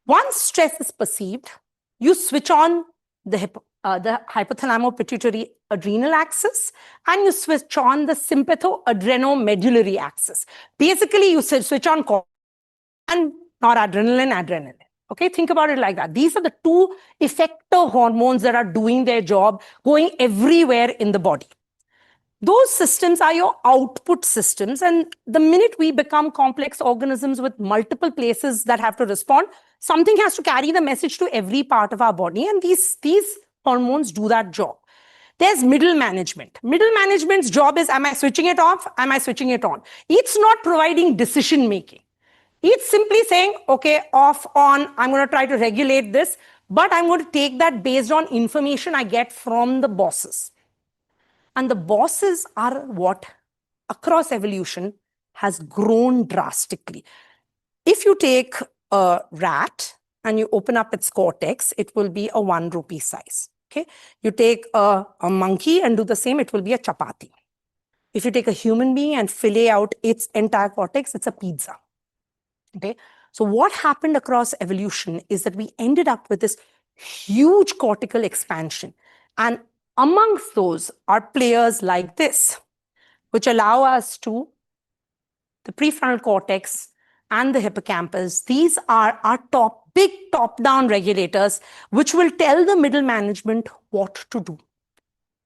Once stress is perceived, you switch on the hypothalamic-pituitary-adrenal axis and you switch on the sympatho-adrenomedullary axis. Basically, you switch on and noradrenaline, adrenaline. Okay, think about it like that. These are the two effector hormones that are doing their job, going everywhere in the body. Those systems are your output systems. And the minute we become complex organisms with multiple places that have to respond, something has to carry the message to every part of our body. And these hormones do that job. There's middle management. Middle management's job is, am I switching it off? Am I switching it on? It's not providing decision making. It's simply saying, okay, off, on, I'm going to try to regulate this, but I'm going to take that based on information I get from the bosses. And the bosses are what? across evolution has grown drastically. If you take a rat and you open up its cortex, it will be a 1 rupee size. Okay. You take a monkey and do the same, it will be a chapati. If you take a human being and fillet out its entire cortex, it's a pizza. Okay. So what happened across evolution is that we ended up with this huge cortical expansion. And amongst those are players like this, which allow us to, the prefrontal cortex and the hippocampus. These are our big top-down regulators, which will tell the middle management what to do,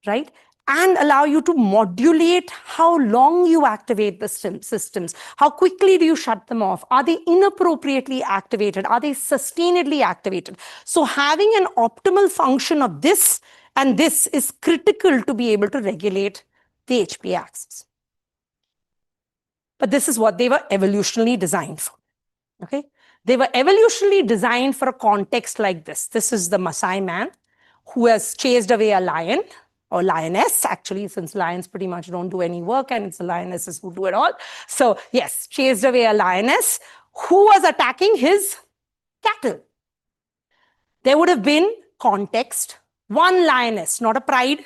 right? And allow you to modulate how long you activate the systems. How quickly do you shut them off? Are they inappropriately activated? Are they sustainedly activated? So having an optimal function of this and this is critical to be able to regulate the HP axis. But this is what they were evolutionarily designed for. Okay? They were evolutionarily designed for a context like this. This is the Maasai man who has chased away a lion, or lioness, actually, since lions pretty much don't do any work and it's the lionesses who do it all. So yes, chased away a lioness who was attacking his cattle. There would have been context, one lioness, not a pride.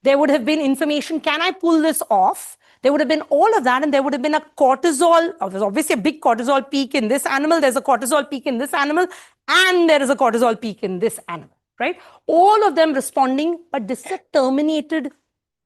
There would have been information, can I pull this off? There would have been all of that, and there would have been a cortisol, there's obviously a big cortisol peak in this animal, there's a cortisol peak in this animal, and there is a cortisol peak in this animal, right? All of them responding, but this is a terminated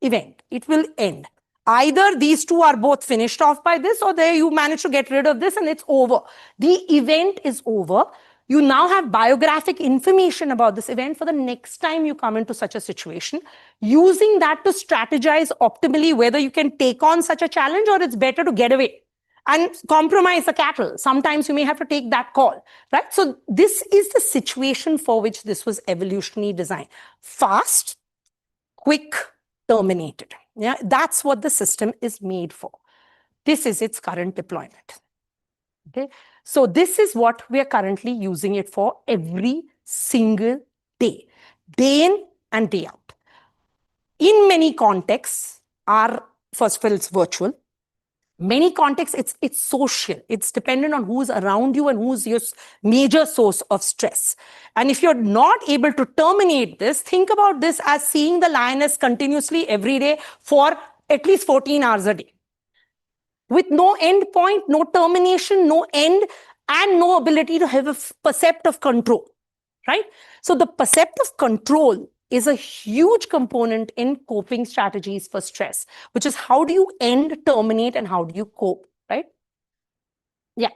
event. It will end. Either these two are both finished off by this, or there you manage to get rid of this and it's over. The event is over. You now have biographic information about this event for the next time you come into such a situation, using that to strategize optimally whether you can take on such a challenge or it's better to get away and compromise the cattle. Sometimes you may have to take that call, right? So this is the situation for which this was evolutionarily designed. Fast, quick, terminated. Yeah, that's what the system is made for. This is its current deployment. Okay, so this is what we are currently using it for every single day in and day out. In many contexts, first of all, it's virtual. Many contexts, it's social. It's dependent on who's around you and who's your major source of stress. And if you're not able to terminate this, think about this as seeing the lioness continuously every day for at least 14 hours a day, with no end point, no termination, no end, and no ability to have a perceptive control, right? So the perceptive control is a huge component in coping strategies for stress, which is how do you end, terminate, and how do you cope, right? Yeah.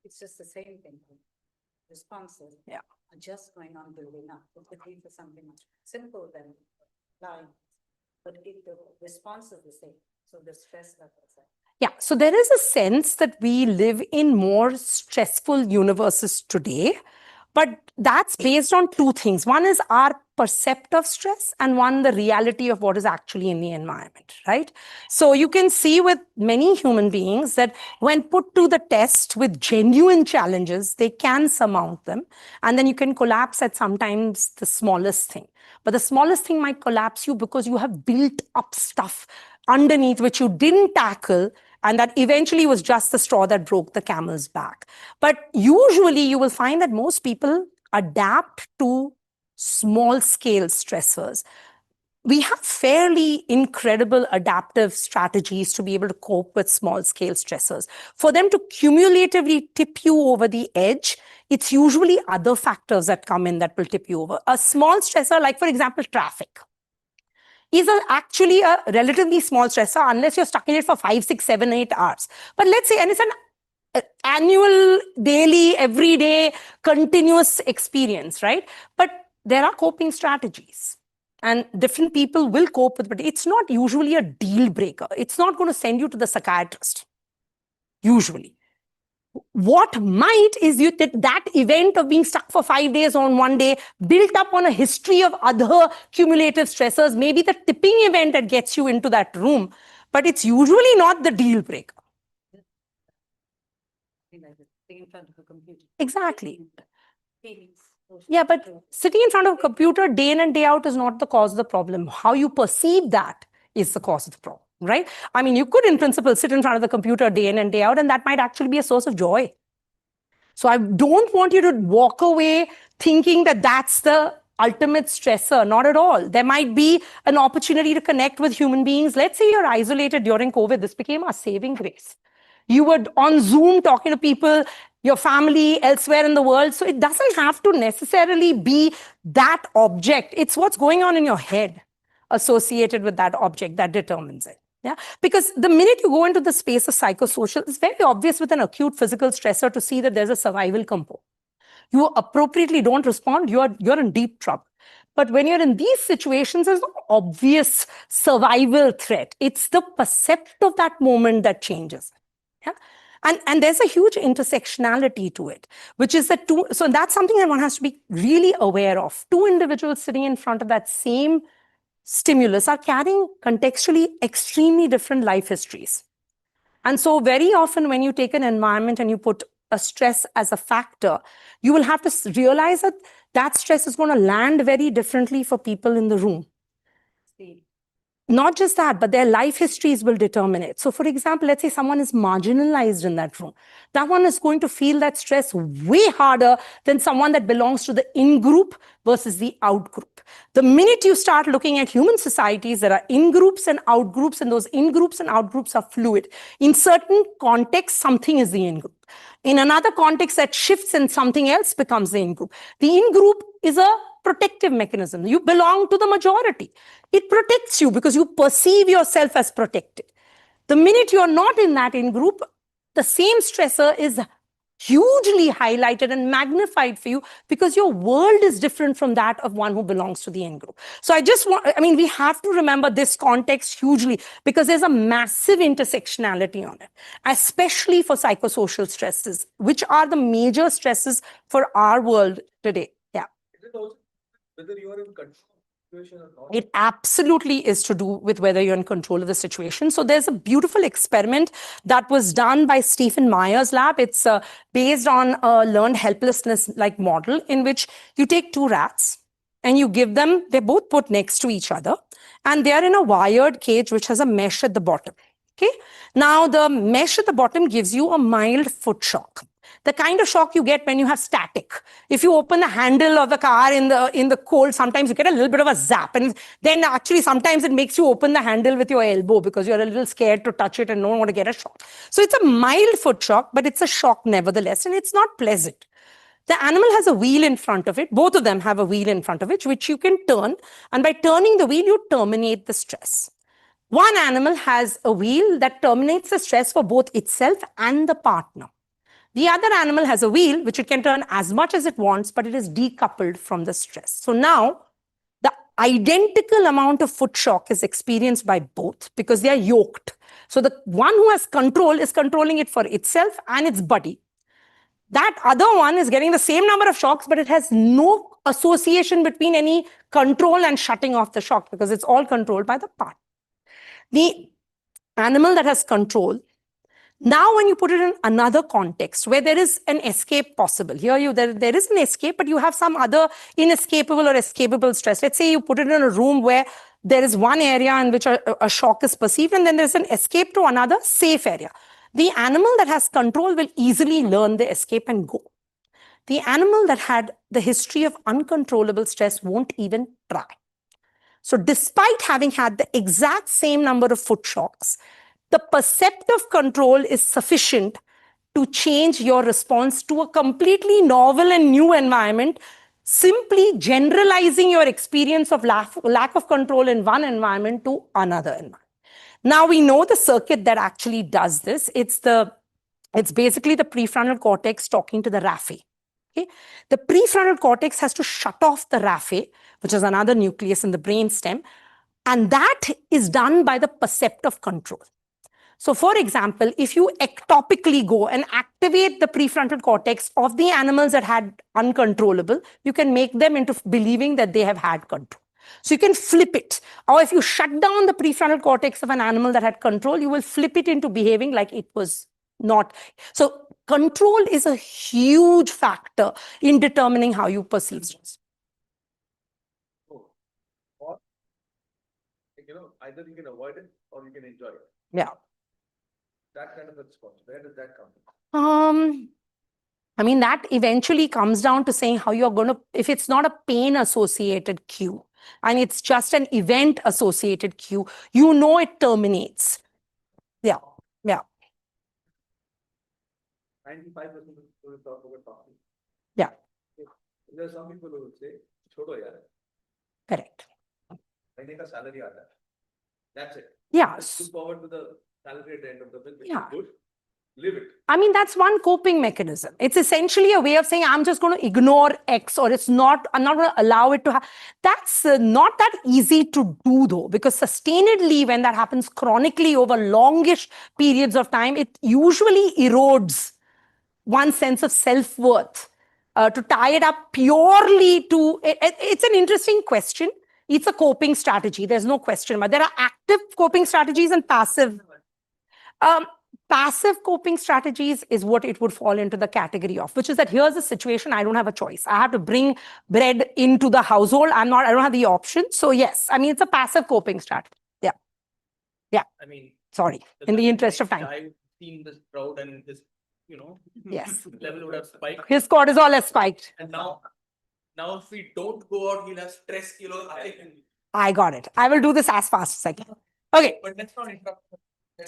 It's just the same thing. Responses are just going on building up. It could be for something much simple than lying, but if the response is the same, so the stress levels are. Yeah, so there is a sense that we live in more stressful universes today, but that's based on two things. One is our perceptive stress, and one, the reality of what is actually in the environment, right? So you can see with many human beings that when put to the test with genuine challenges, they can surmount them. And then you can collapse at sometimes the smallest thing. But the smallest thing might collapse you because you have built up stuff underneath which you didn't tackle, and that eventually was just the straw that broke the camel's back. But usually you will find that most people adapt to small-scale stressors. We have fairly incredible adaptive strategies to be able to cope with small-scale stressors. For them to cumulatively tip you over the edge, it's usually other factors that come in that will tip you over. A small stressor, like for example, traffic, is actually a relatively small stressor unless you're stuck in it for 5, 6, 7, 8 hours. But let's say, and it's an annual, daily, everyday, continuous experience, right? But there are coping strategies. And different people will cope with it, but it's not usually a deal breaker. It's not going to send you to the psychiatrist, usually. What might is that event of being stuck for 5 days on one day, built up on a history of other cumulative stressors, maybe the tipping event that gets you into that room, but it's usually not the deal breaker. Like in front of a computer. Exactly. Feelings. Yeah, but sitting in front of a computer day in and day out is not the cause of the problem. How you perceive that is the cause of the problem, right? I mean, you could, in principle, sit in front of the computer day in and day out, and that might actually be a source of joy. So I don't want you to walk away thinking that that's the ultimate stressor. Not at all. There might be an opportunity to connect with human beings. Let's say you're isolated during COVID. This became a saving grace. You were on Zoom talking to people, your family elsewhere in the world. So it doesn't have to necessarily be that object. It's what's going on in your head associated with that object that determines it. Yeah, because the minute you go into the space of psychosocial, it's very obvious with an acute physical stressor to see that there's a survival component. You appropriately don't respond, you're in deep trouble. But when you're in these situations, there's no obvious survival threat. It's the percept of that moment that changes. Yeah. And there's a huge intersectionality to it, which is that so that's something that one has to be really aware of. Two individuals sitting in front of that same stimulus are carrying contextually extremely different life histories. And so very often when you take an environment and you put a stress as a factor, you will have to realize that that stress is going to land very differently for people in the room. Not just that, but their life histories will determine it. So for example, let's say someone is marginalized in that room. That one is going to feel that stress way harder than someone that belongs to the in-group versus the out-group. The minute you start looking at human societies, there are in-groups and out-groups, and those in-groups and out-groups are fluid. In certain contexts, something is the in-group. In another context, that shifts and something else becomes the in-group. The in-group is a protective mechanism. You belong to the majority. It protects you because you perceive yourself as protected. The minute you're not in that in-group, the same stressor is hugely highlighted and magnified for you because your world is different from that of one who belongs to the in-group. So we have to remember this context hugely because there's a massive intersectionality on it, especially for psychosocial stresses, which are the major stresses for our world today. Yeah. Is it also whether you are in control? Or it absolutely is to do with whether you're in control of the situation. So there's a beautiful experiment that was done by Stephen Meyer's lab. It's based on a learned helplessness-like model in which you take two rats and you give them, they're both put next to each other, and they're in a wired cage which has a mesh at the bottom. Okay. Now the mesh at the bottom gives you a mild foot shock. The kind of shock you get when you have static. If you open the handle of the car in the cold, sometimes you get a little bit of a zap. And then actually sometimes it makes you open the handle with your elbow because you're a little scared to touch it and don't want to get a shock. So it's a mild foot shock, but it's a shock nevertheless, and it's not pleasant. The animal has a wheel in front of it. Both of them have a wheel in front of it, which you can turn. And by turning the wheel, you terminate the stress. One animal has a wheel that terminates the stress for both itself and the partner. The other animal has a wheel which it can turn as much as it wants, but it is decoupled from the stress. So now the identical amount of foot shock is experienced by both because they are yoked. So the one who has control is controlling it for itself and its buddy. That other one is getting the same number of shocks, but it has no association between any control and shutting off the shock because it's all controlled by the partner. The animal that has control, now when you put it in another context where there is an escape possible, here there is an escape, but you have some other inescapable or escapable stress. Let's say you put it in a room where there is one area in which a shock is perceived, and then there's an escape to another safe area. The animal that has control will easily learn the escape and go. The animal that had the history of uncontrollable stress won't even try. So despite having had the exact same number of foot shocks, the perceptive control is sufficient to change your response to a completely novel and new environment, simply generalizing your experience of lack of control in one environment to another environment. Now we know the circuit that actually does this. It's basically the prefrontal cortex talking to the raphe. Okay? The prefrontal cortex has to shut off the raphe, which is another nucleus in the brainstem, and that is done by the perceptive control. So for example, if you ectopically go and activate the prefrontal cortex of the animals that had uncontrollable, you can make them into believing that they have had control. So you can flip it. Or if you shut down the prefrontal cortex of an animal that had control, you will flip it into behaving like it was not. So control is a huge factor in determining how you perceive stress. Or, either you can avoid it or you can enjoy it. Yeah. That kind of a response, where does that come from? I mean, that eventually comes down to saying how you're going to, if it's not a pain associated cue and it's just an event associated cue, it terminates. Yeah. Yeah. 95% of people will talk about talking. Yeah. There are some people who will say, "Chodo yaar, Correct. mahine ka salary aata hai." That's it. Yeah. Just look forward to the salary at the end of the bill. Which Yeah. is good. Live it. I mean, that's one coping mechanism. It's essentially a way of saying, I'm just going to ignore X, or I'm not going to allow it to happen. That's not that easy to do, though, because sustainedly, when that happens chronically over longish periods of time, it usually erodes one's sense of self-worth. To tie it up purely to, it's an interesting question. It's a coping strategy. There's no question. But there are active coping strategies and passive. Passive coping strategies is what it would fall into the category of, which is that here's a situation, I don't have a choice. I have to bring bread into the household. I don't have the option. So yes, I mean, it's a passive coping strategy. Yeah. Yeah. I mean, Sorry, in the interest of time. I've seen this crowd and this, Yes. level would have spiked. His cortisol has spiked. And now if we don't go out, he'll have stress kilos. I got it. I will do this as fast as I can. Okay. But let's not interrupt.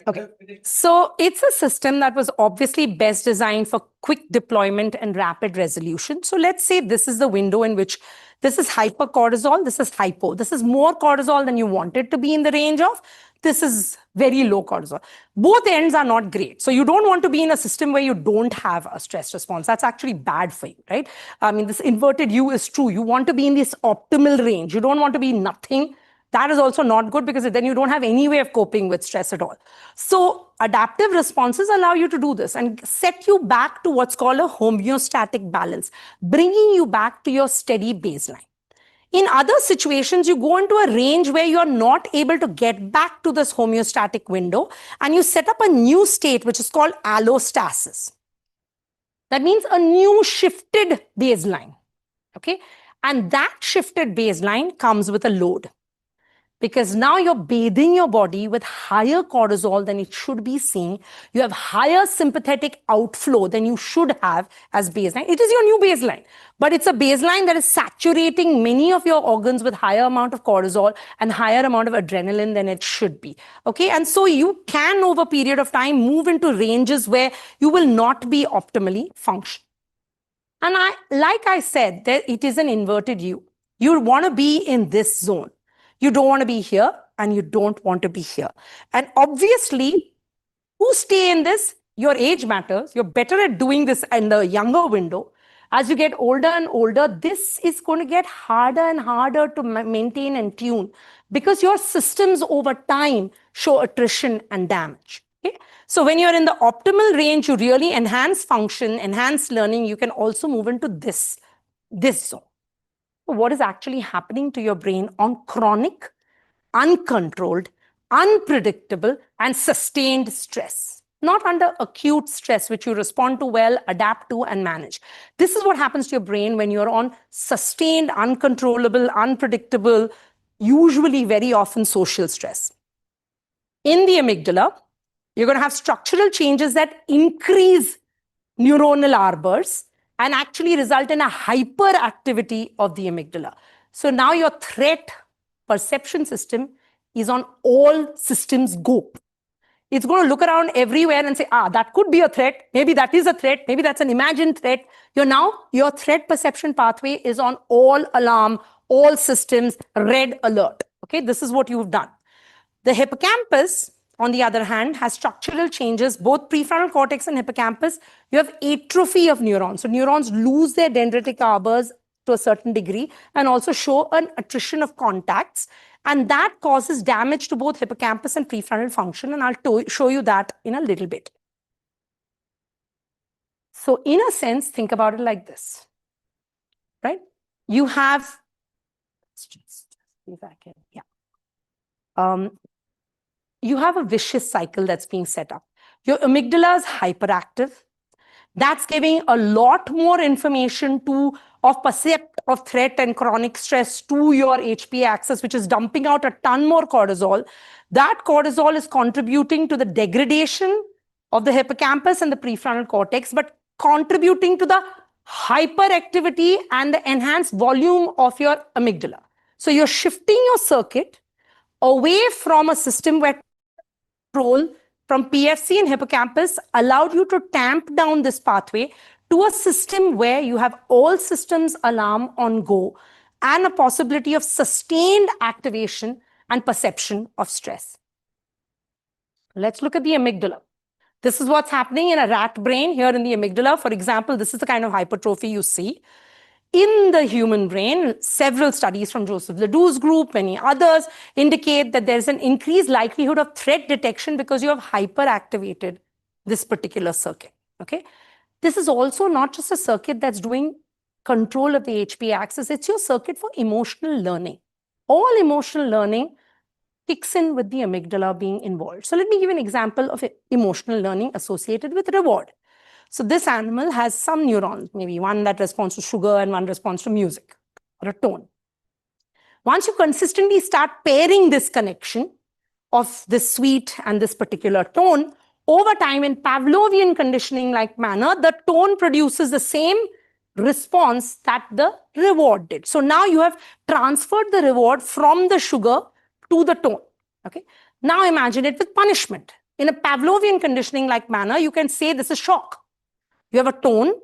Okay. So it's a system that was obviously best designed for quick deployment and rapid resolution. So let's say this is the window in which this is hypercortisol, this is hypo. This is more cortisol than you want it to be in the range of. This is very low cortisol. Both ends are not great. So you don't want to be in a system where you don't have a stress response. That's actually bad for you, right? I mean, this inverted U is true. You want to be in this optimal range. You don't want to be nothing. That is also not good because then you don't have any way of coping with stress at all. So adaptive responses allow you to do this and set you back to what's called a homeostatic balance, bringing you back to your steady baseline. In other situations, you go into a range where you're not able to get back to this homeostatic window, and you set up a new state, which is called allostasis. That means a new shifted baseline. Okay. And that shifted baseline comes with a load. Because now you're bathing your body with higher cortisol than it should be seeing. You have higher sympathetic outflow than you should have as baseline. It is your new baseline, but it's a baseline that is saturating many of your organs with higher amount of cortisol and higher amount of adrenaline than it should be. Okay, and so you can, over a period of time, move into ranges where you will not be optimally functioning. And like I said, it is an inverted U. You want to be in this zone. You don't want to be here and you don't want to be here. And obviously, who stay in this, your age matters. You're better at doing this in the younger window. As you get older and older, this is going to get harder and harder to maintain and tune because your systems over time show attrition and damage. Okay? So when you're in the optimal range, you really enhance function, enhance learning. You can also move into this zone. What is actually happening to your brain on chronic, uncontrolled, unpredictable, and sustained stress. Not under acute stress, which you respond to well, adapt to, and manage. This is what happens to your brain when you're on sustained, uncontrollable, unpredictable, usually very often social stress. In the amygdala, you're going to have structural changes that increase neuronal arbors and actually result in a hyperactivity of the amygdala. So now your threat perception system is on all systems go. It's going to look around everywhere and say, that could be a threat. Maybe that is a threat. Maybe that's an imagined threat. Your threat perception pathway is on all alarm, all systems, red alert. Okay, this is what you've done. The hippocampus, on the other hand, has structural changes, both prefrontal cortex and hippocampus. You have atrophy of neurons. So neurons lose their dendritic arbors to a certain degree and also show an attrition of contacts. And that causes damage to both hippocampus and prefrontal function. And I'll show you that in a little bit. So in a sense, think about it like this, right? You have, let's just see if I can, yeah. You have a vicious cycle that's being set up. Your amygdala is hyperactive. That's giving a lot more information of percept of threat and chronic stress to your HPA axis, which is dumping out a ton more cortisol. That cortisol is contributing to the degradation of the hippocampus and the prefrontal cortex, but contributing to the hyperactivity and the enhanced volume of your amygdala. So you're shifting your circuit away from a system where control from PFC and hippocampus allowed you to tamp down this pathway to a system where you have all systems alarm on go and a possibility of sustained activation and perception of stress. Let's look at the amygdala. This is what's happening in a rat brain here in the amygdala. For example, this is the kind of hypertrophy you see. In the human brain, several studies from Joseph Ledoux's group, many others, indicate that there's an increased likelihood of threat detection because you have hyperactivated this particular circuit. Okay? This is also not just a circuit that's doing control of the HPA axis, it's your circuit for emotional learning. All emotional learning kicks in with the amygdala being involved. So let me give an example of emotional learning associated with reward. So this animal has some neurons, maybe one that responds to sugar and one responds to music or a tone. Once you consistently start pairing this connection of this sweet and this particular tone, over time in Pavlovian conditioning-like manner, the tone produces the same response that the reward did. So now you have transferred the reward from the sugar to the tone. Okay. Now imagine it with punishment. In a Pavlovian conditioning-like manner, you can say this is shock. You have a tone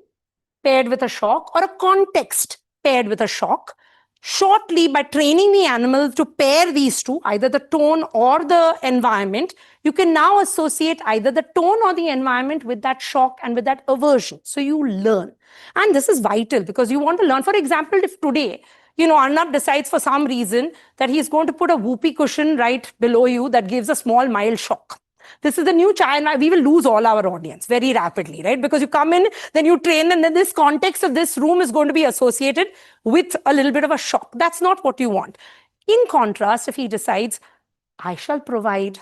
paired with a shock or a context paired with a shock. Shortly, by training the animal to pair these two, either the tone or the environment, you can now associate either the tone or the environment with that shock and with that aversion. So you learn. And this is vital because you want to learn. For example, if today, Arnab decides for some reason that he's going to put a whoopee cushion right below you that gives a small mild shock. This is the new chaiandwhy. We will lose all our audience very rapidly, right? Because you come in, then you train, and then this context of this room is going to be associated with a little bit of a shock. That's not what you want. In contrast, if he decides, I shall provide,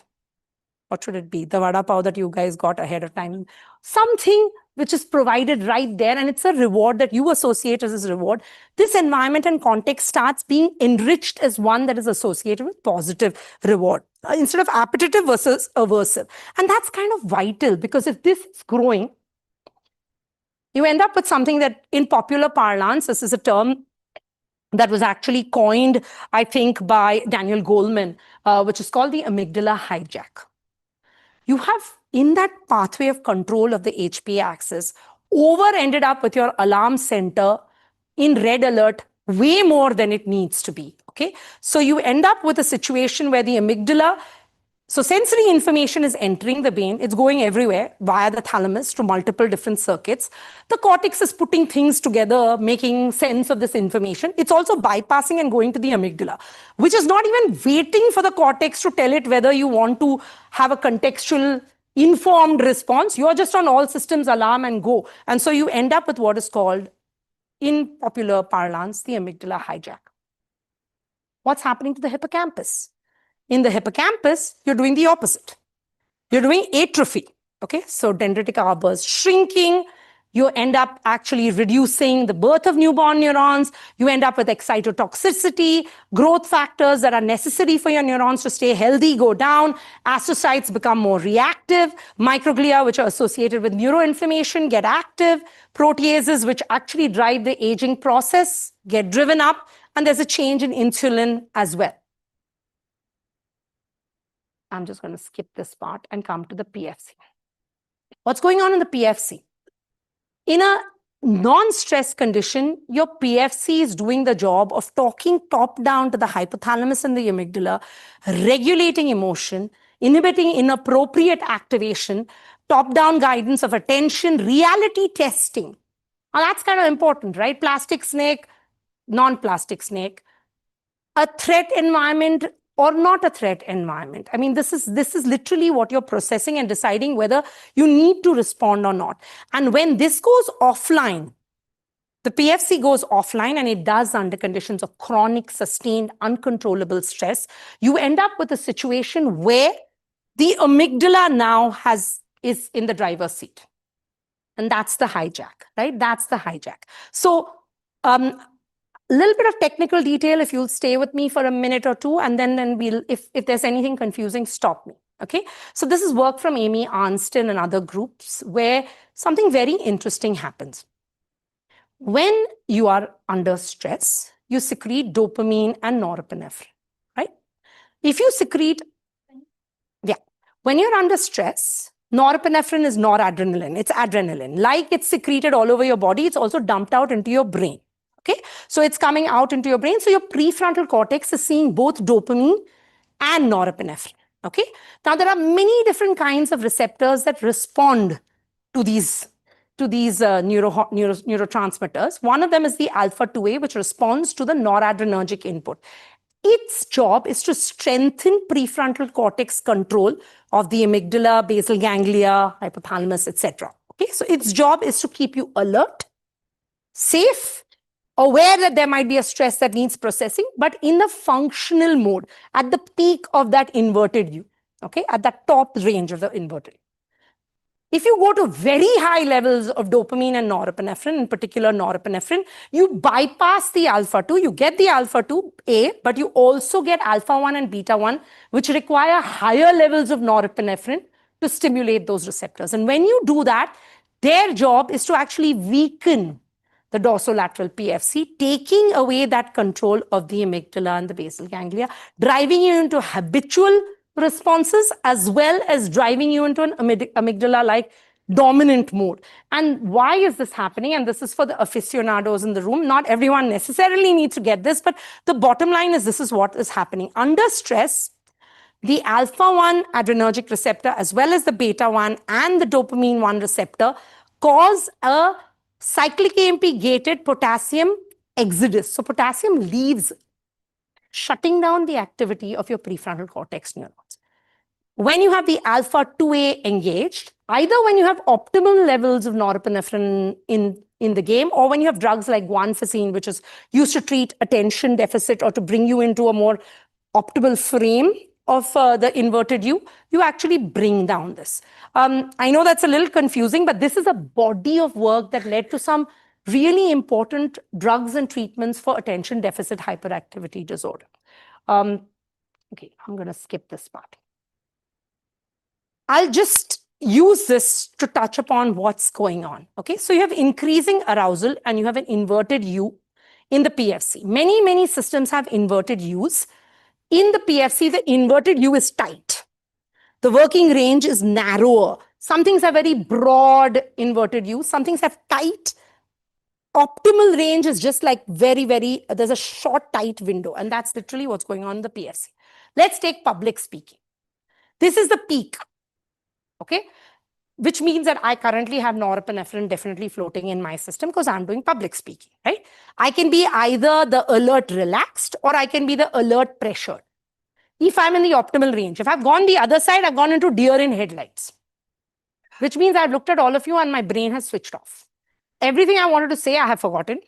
what should it be? The vada pav that you guys got ahead of time. Something which is provided right there, and it's a reward that you associate as a reward. This environment and context starts being enriched as one that is associated with positive reward instead of appetitive versus aversive. And that's kind of vital because if this is growing, you end up with something that in popular parlance, this is a term that was actually coined, I think, by Daniel Goleman, which is called the amygdala hijack. You have, in that pathway of control of the HPA axis, ended up with your alarm center in red alert way more than it needs to be. Okay, so you end up with a situation where the amygdala, so sensory information is entering the brain, it's going everywhere via the thalamus to multiple different circuits. The cortex is putting things together, making sense of this information. It's also bypassing and going to the amygdala, which is not even waiting for the cortex to tell it whether you want to have a contextual informed response. You're just on all systems alarm and go. And so you end up with what is called, in popular parlance, the amygdala hijack. What's happening to the hippocampus? In the hippocampus, you're doing the opposite. You're doing atrophy. Okay, so dendritic arbors shrinking. You end up actually reducing the birth of newborn neurons. You end up with excitotoxicity, growth factors that are necessary for your neurons to stay healthy go down. Astrocytes become more reactive. Microglia, which are associated with neuroinflammation, get active. Proteases, which actually drive the aging process, get driven up. And there's a change in insulin as well. I'm just going to skip this part and come to the PFC. What's going on in the PFC? In a non-stress condition, your PFC is doing the job of talking top down to the hypothalamus and the amygdala, regulating emotion, inhibiting inappropriate activation, top-down guidance of attention, reality testing. Now that's kind of important, right? Plastic snake, non-plastic snake, a threat environment or not a threat environment. I mean, this is literally what you're processing and deciding whether you need to respond or not. And when this goes offline, the PFC goes offline, and it does under conditions of chronic, sustained, uncontrollable stress, you end up with a situation where the amygdala now is in the driver's seat. And that's the hijack, right? That's the hijack. So a little bit of technical detail, if you'll stay with me for a minute or two, and then we'll, if there's anything confusing, stop me. Okay, so this is work from Amy Arnsten and other groups where something very interesting happens. When you are under stress, you secrete dopamine and norepinephrine, right? If you secrete, when you're under stress, norepinephrine is noradrenaline, it's adrenaline. Like it's secreted all over your body, it's also dumped out into your brain. Okay, so it's coming out into your brain. So your prefrontal cortex is seeing both dopamine and norepinephrine. Okay, now there are many different kinds of receptors that respond to these neurotransmitters. One of them is the alpha 2A, which responds to the noradrenergic input. Its job is to strengthen prefrontal cortex control of the amygdala, basal ganglia, hypothalamus, etc. Okay, so its job is to keep you alert, safe, aware that there might be a stress that needs processing, but in a functional mode, at the peak of that inverted U, okay, at the top range of the inverted U. If you go to very high levels of dopamine and norepinephrine, in particular norepinephrine, you bypass the alpha 2, you get the alpha 2A, but you also get alpha 1 and beta 1, which require higher levels of norepinephrine to stimulate those receptors. And when you do that, their job is to actually weaken the dorsolateral PFC, taking away that control of the amygdala and the basal ganglia, driving you into habitual responses as well as driving you into an amygdala-like dominant mode. And why is this happening? And this is for the aficionados in the room. Not everyone necessarily needs to get this, but the bottom line is this is what is happening. Under stress, the alpha 1 adrenergic receptor as well as the beta 1 and the dopamine 1 receptor cause a cyclic AMP gated potassium exodus. So potassium leaves, shutting down the activity of your prefrontal cortex neurons. When you have the alpha 2A engaged, either when you have optimal levels of norepinephrine in the game, or when you have drugs like guanfacine, which is used to treat attention deficit or to bring you into a more optimal frame of the inverted U, you actually bring down this. I know that's a little confusing, but this is a body of work that led to some really important drugs and treatments for attention deficit hyperactivity disorder. Okay, I'm going to skip this part. I'll just use this to touch upon what's going on. Okay, so you have increasing arousal and you have an inverted U in the PFC. Many systems have inverted U's. In the PFC, the inverted U is tight. The working range is narrower. Some things have very broad inverted U. Some things have tight. Optimal range is just like there's a short, tight window. And that's literally what's going on in the PFC. Let's take public speaking. This is the peak. Okay, which means that I currently have norepinephrine definitely floating in my system because I'm doing public speaking, right? I can be either the alert relaxed or I can be the alert pressured. If I'm in the optimal range, if I've gone the other side, I've gone into deer in headlights, which means I've looked at all of you and my brain has switched off. Everything I wanted to say, I have forgotten.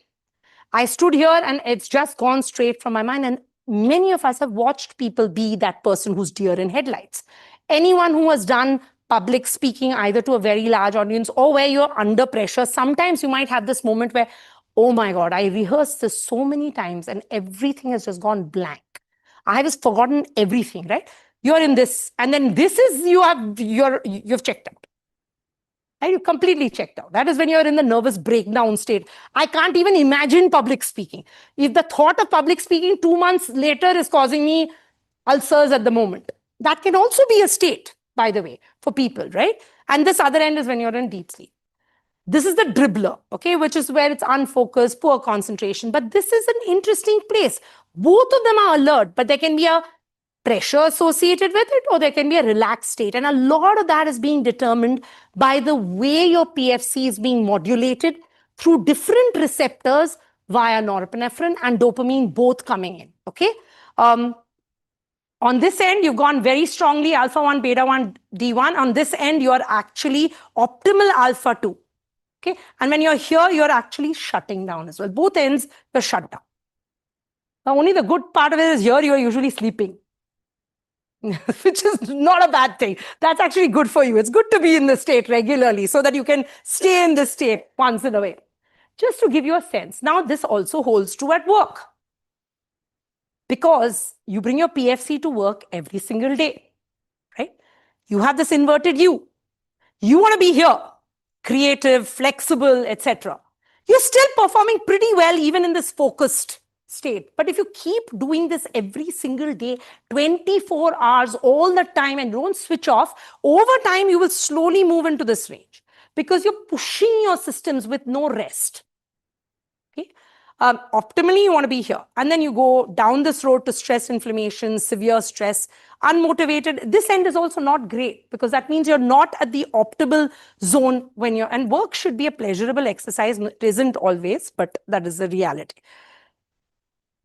I stood here and it's just gone straight from my mind. And many of us have watched people be that person who's deer in headlights. Anyone who has done public speaking either to a very large audience or where you're under pressure, sometimes you might have this moment where, oh my God, I rehearsed this so many times and everything has just gone blank. I have just forgotten everything, right? You're in this, and then this is, you've checked out. Right? You completely checked out. That is when you're in the nervous breakdown state. I can't even imagine public speaking. If the thought of public speaking 2 months later is causing me ulcers at the moment, that can also be a state, by the way, for people, right? And this other end is when you're in deep sleep. This is the dribbler, okay, which is where it's unfocused, poor concentration. But this is an interesting place. Both of them are alert, but there can be a pressure associated with it, or there can be a relaxed state. And a lot of that is being determined by the way your PFC is being modulated through different receptors via norepinephrine and dopamine both coming in, okay? On this end, you've gone very strongly alpha 1, beta 1, D1. On this end, you're actually optimal alpha 2. Okay, and when you're here, you're actually shutting down as well. Both ends, you're shut down. Now, only the good part of it is here, you're usually sleeping. which is not a bad thing. That's actually good for you. It's good to be in this state regularly so that you can stay in this state once in a way. Just to give you a sense. Now, this also holds true at work. Because you bring your PFC to work every single day, right? You have this inverted U. You want to be here, creative, flexible, etc. You're still performing pretty well even in this focused state. But if you keep doing this every single day, 24 hours all the time and don't switch off, over time you will slowly move into this range because you're pushing your systems with no rest. Okay? Optimally, you want to be here. And then you go down this road to stress, inflammation, severe stress, unmotivated. This end is also not great because that means you're not at the optimal zone when you're, and work should be a pleasurable exercise. It isn't always, but that is the reality.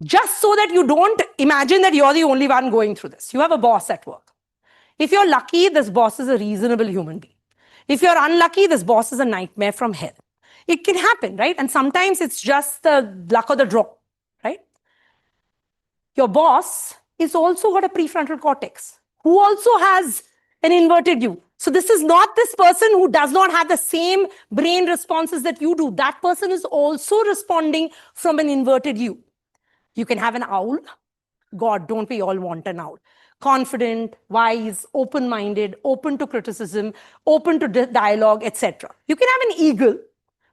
Just so that you don't imagine that you're the only one going through this. You have a boss at work. If you're lucky, this boss is a reasonable human being. If you're unlucky, this boss is a nightmare from hell. It can happen, right? And sometimes it's just the luck of the draw, right? Your boss is also got a prefrontal cortex, who also has an inverted U. So this is not this person who does not have the same brain responses that you do. That person is also responding from an inverted U. You can have an owl. God, don't we all want an owl? Confident, wise, open-minded, open to criticism, open to dialogue, etc. You can have an eagle,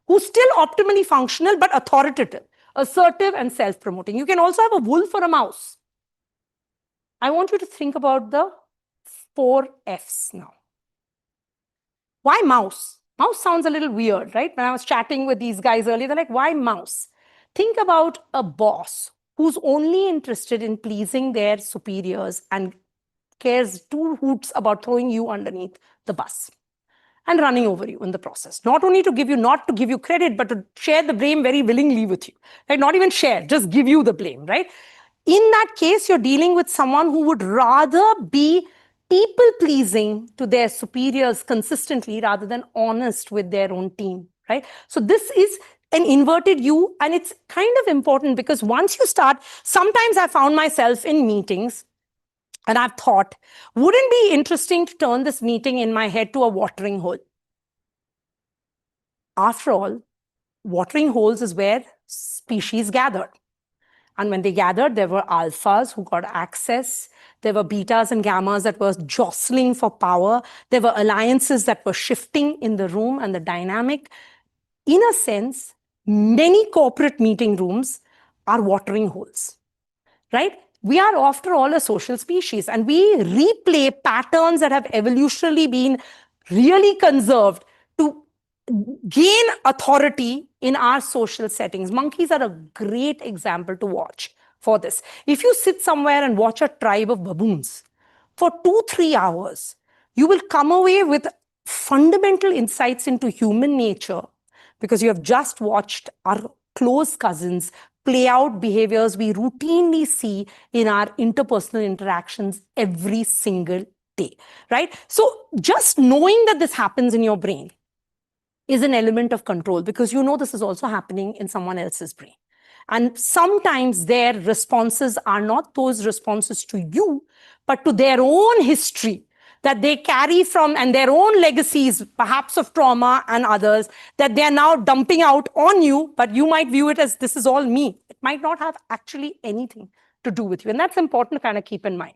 who's still optimally functional but authoritative, assertive and self-promoting. You can also have a wolf or a mouse. I want you to think about the 4 Fs now. Why mouse? Mouse sounds a little weird, right? When I was chatting with these guys earlier, they're like, why mouse? Think about a boss who's only interested in pleasing their superiors and cares 2 hoots about throwing you underneath the bus and running over you in the process. Not only to give you, not to give you credit, but to share the blame very willingly with you. Right? Not even share, just give you the blame, right? In that case, you're dealing with someone who would rather be people-pleasing to their superiors consistently rather than honest with their own team, right? So this is an inverted U, and it's kind of important because once you start, sometimes I found myself in meetings and I've thought, wouldn't it be interesting to turn this meeting in my head to a watering hole? After all, watering holes is where species gathered. And when they gathered, there were alphas who got access. There were betas and gammas that were jostling for power. There were alliances that were shifting in the room and the dynamic. In a sense, many corporate meeting rooms are watering holes, right? We are, after all, a social species, and we replay patterns that have evolutionarily been really conserved to gain authority in our social settings. Monkeys are a great example to watch for this. If you sit somewhere and watch a tribe of baboons for 2-3 hours, you will come away with fundamental insights into human nature because you have just watched our close cousins play out behaviors we routinely see in our interpersonal interactions every single day, right? So just knowing that this happens in your brain is an element of control because you know this is also happening in someone else's brain. And sometimes their responses are not those responses to you, but to their own history that they carry from and their own legacies, perhaps of trauma and others, that they are now dumping out on you, but you might view it as this is all me. It might not have actually anything to do with you. And that's important to kind of keep in mind.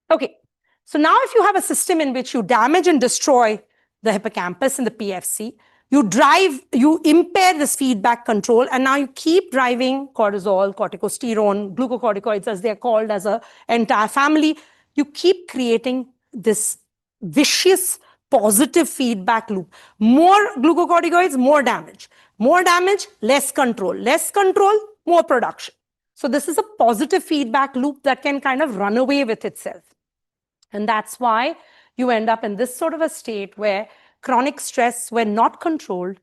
Okay, so now if you have a system in which you damage and destroy the hippocampus and the PFC, you impair this feedback control, and now you keep driving cortisol, corticosterone, glucocorticoids, as they're called as an entire family. You keep creating this vicious positive feedback loop. More glucocorticoids, more damage. More damage, less control. Less control, more production. So this is a positive feedback loop that can kind of run away with itself. And that's why you end up in this sort of a state where chronic stress, when not controlled,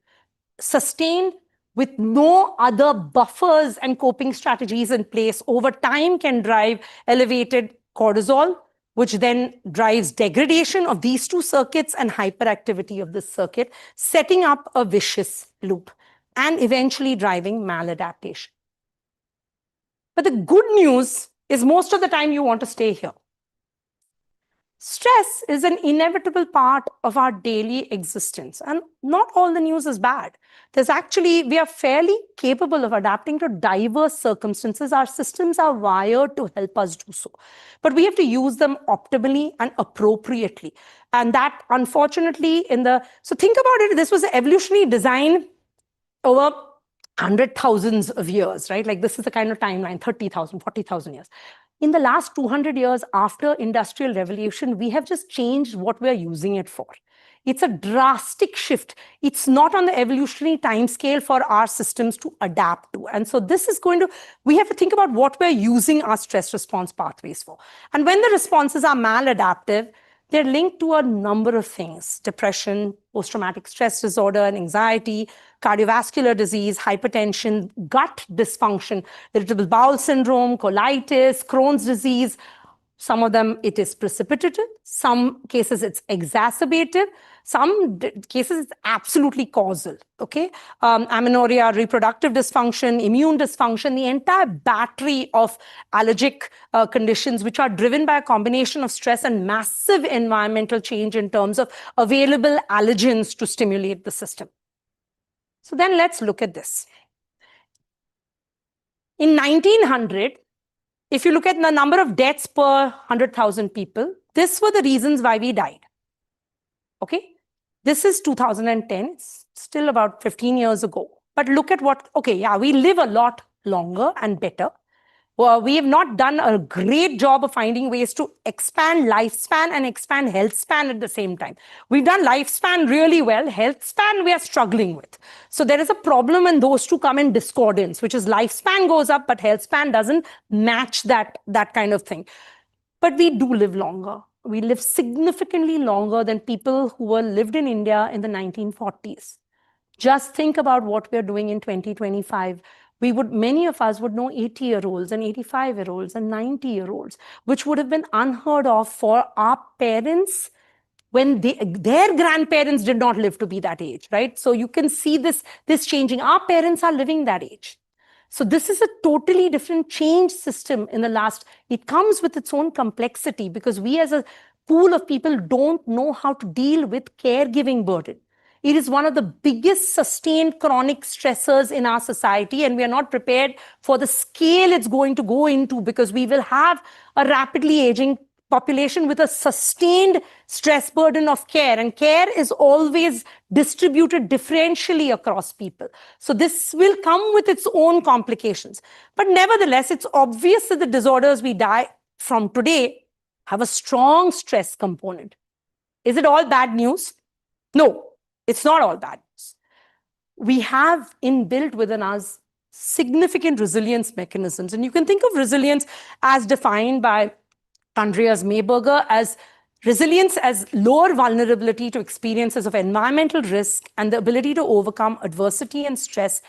sustained with no other buffers and coping strategies in place, over time can drive elevated cortisol, which then drives degradation of these 2 circuits and hyperactivity of this circuit, setting up a vicious loop and eventually driving maladaptation. But the good news is most of the time you want to stay here. Stress is an inevitable part of our daily existence, and not all the news is bad. We are fairly capable of adapting to diverse circumstances. Our systems are wired to help us do so, but we have to use them optimally and appropriately. And that, unfortunately, so think about it, this was an evolutionary design over 100,000 of years, right? Like this is the kind of timeline, 30,000, 40,000 years. In the last 200 years after industrial revolution, we have just changed what we're using it for. It's a drastic shift. It's not on the evolutionary timescale for our systems to adapt to. And so we have to think about what we're using our stress response pathways for. And when the responses are maladaptive, they're linked to a number of things: depression, post-traumatic stress disorder, and anxiety, cardiovascular disease, hypertension, gut dysfunction, irritable bowel syndrome, colitis, Crohn's disease. Some of them, it is precipitated. Some cases, it's exacerbated. Some cases, it's absolutely causal, okay? Amenorrhea, reproductive dysfunction, immune dysfunction, the entire battery of allergic conditions, which are driven by a combination of stress and massive environmental change in terms of available allergens to stimulate the system. So then let's look at this. In 1900, if you look at the number of deaths per 100,000 people, these were the reasons why we died. Okay? This is 2010, it's still about 15 years ago. But look at we live a lot longer and better. Well, we have not done a great job of finding ways to expand lifespan and expand health span at the same time. We've done lifespan really well. Health span, we are struggling with. So there is a problem when those two come in discordance, which is lifespan goes up, but health span doesn't match that kind of thing. But we do live longer. We live significantly longer than people who lived in India in the 1940s. Just think about what we're doing in 2025. Many of us would know 80-year-olds and 85-year-olds and 90-year-olds, which would have been unheard of for our parents when their grandparents did not live to be that age, right? So you can see this changing. Our parents are living that age. So this is a totally different change system it comes with its own complexity, because we as a pool of people don't know how to deal with caregiving burden. It is one of the biggest sustained chronic stressors in our society, and we are not prepared for the scale it's going to go into, because we will have a rapidly aging population with a sustained stress burden of care, and care is always distributed differentially across people. So this will come with its own complications. But nevertheless, it's obvious that the disorders we die from today have a strong stress component. Is it all bad news? No, it's not all bad news. We have inbuilt within us significant resilience mechanisms. And you can think of resilience as defined by Andreas Mayberger as resilience as lower vulnerability to experiences of environmental risk and the ability to overcome adversity and stress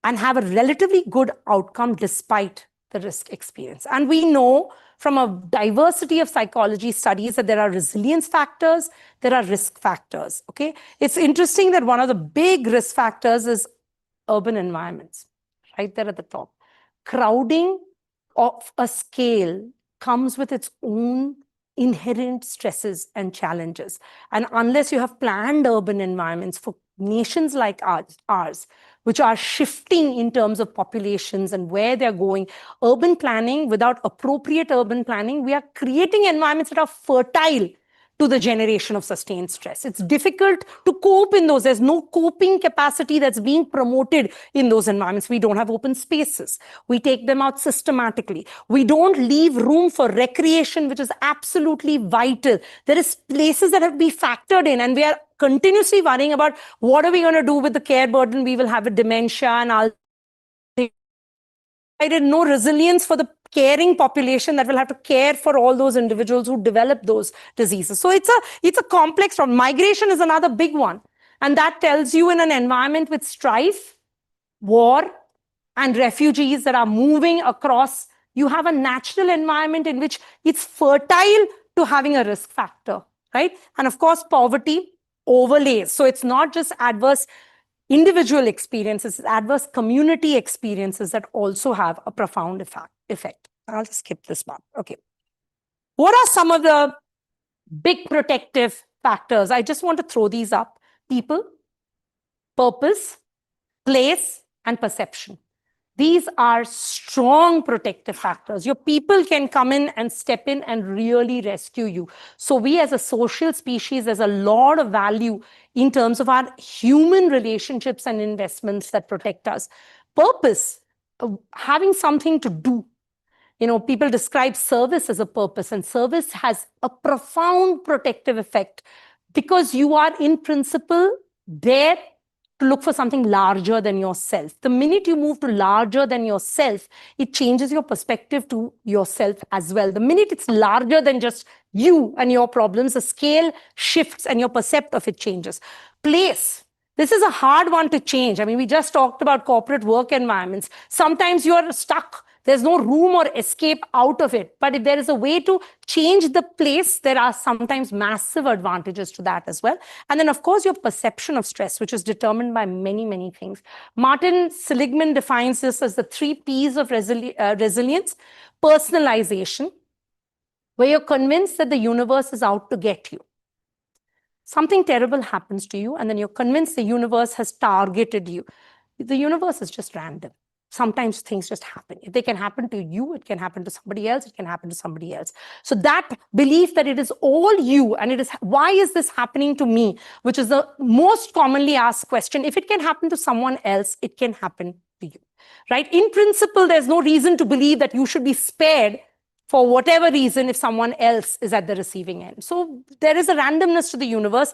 and have a relatively good outcome despite the risk experience. And we know from a diversity of psychology studies that there are resilience factors, there are risk factors, okay? It's interesting that one of the big risk factors is urban environments, right there at the top. Crowding of a scale comes with its own inherent stresses and challenges. And unless you have planned urban environments for nations like ours, which are shifting in terms of populations and where they're going, urban planning, without appropriate urban planning, we are creating environments that are fertile to the generation of sustained stress. It's difficult to cope in those. There's no coping capacity that's being promoted in those environments. We don't have open spaces. We take them out systematically. We don't leave room for recreation, which is absolutely vital. There is places that have to be factored in, and we are continuously worrying about what are we going to do with the care burden we will have with dementia and all. I did no resilience for the caring population that will have to care for all those individuals who develop those diseases. So it's a complex problem. Migration is another big one. And that tells you in an environment with strife, war, and refugees that are moving across, you have a natural environment in which it's fertile to having a risk factor, right? And of course, poverty overlays. So it's not just adverse individual experiences, adverse community experiences that also have a profound effect. I'll just skip this one. Okay. What are some of the Big protective factors. I just want to throw these up. People, purpose, place, and perception. These are strong protective factors. Your people can come in and step in and really rescue you. So we as a social species, there's a lot of value in terms of our human relationships and investments that protect us. Purpose, having something to do. People describe service as a purpose, and service has a profound protective effect because you are in principle there to look for something larger than yourself. The minute you move to larger than yourself, it changes your perspective to yourself as well. The minute it's larger than just you and your problems, the scale shifts and your percept of it changes. Place. This is a hard one to change. I mean, we just talked about corporate work environments. Sometimes you're stuck. There's no room or escape out of it. But if there is a way to change the place, there are sometimes massive advantages to that as well. And then, of course, your perception of stress, which is determined by many, many things. Martin Seligman defines this as the 3 Ps of resilience. Personalization, where you're convinced that the universe is out to get you. Something terrible happens to you, and then you're convinced the universe has targeted you. The universe is just random. Sometimes things just happen. If they can happen to you, it can happen to somebody else, it can happen to somebody else. So that belief that it is all you, and it is, why is this happening to me? Which is the most commonly asked question. If it can happen to someone else, it can happen to you, right? In principle, there's no reason to believe that you should be spared for whatever reason if someone else is at the receiving end. So there is a randomness to the universe.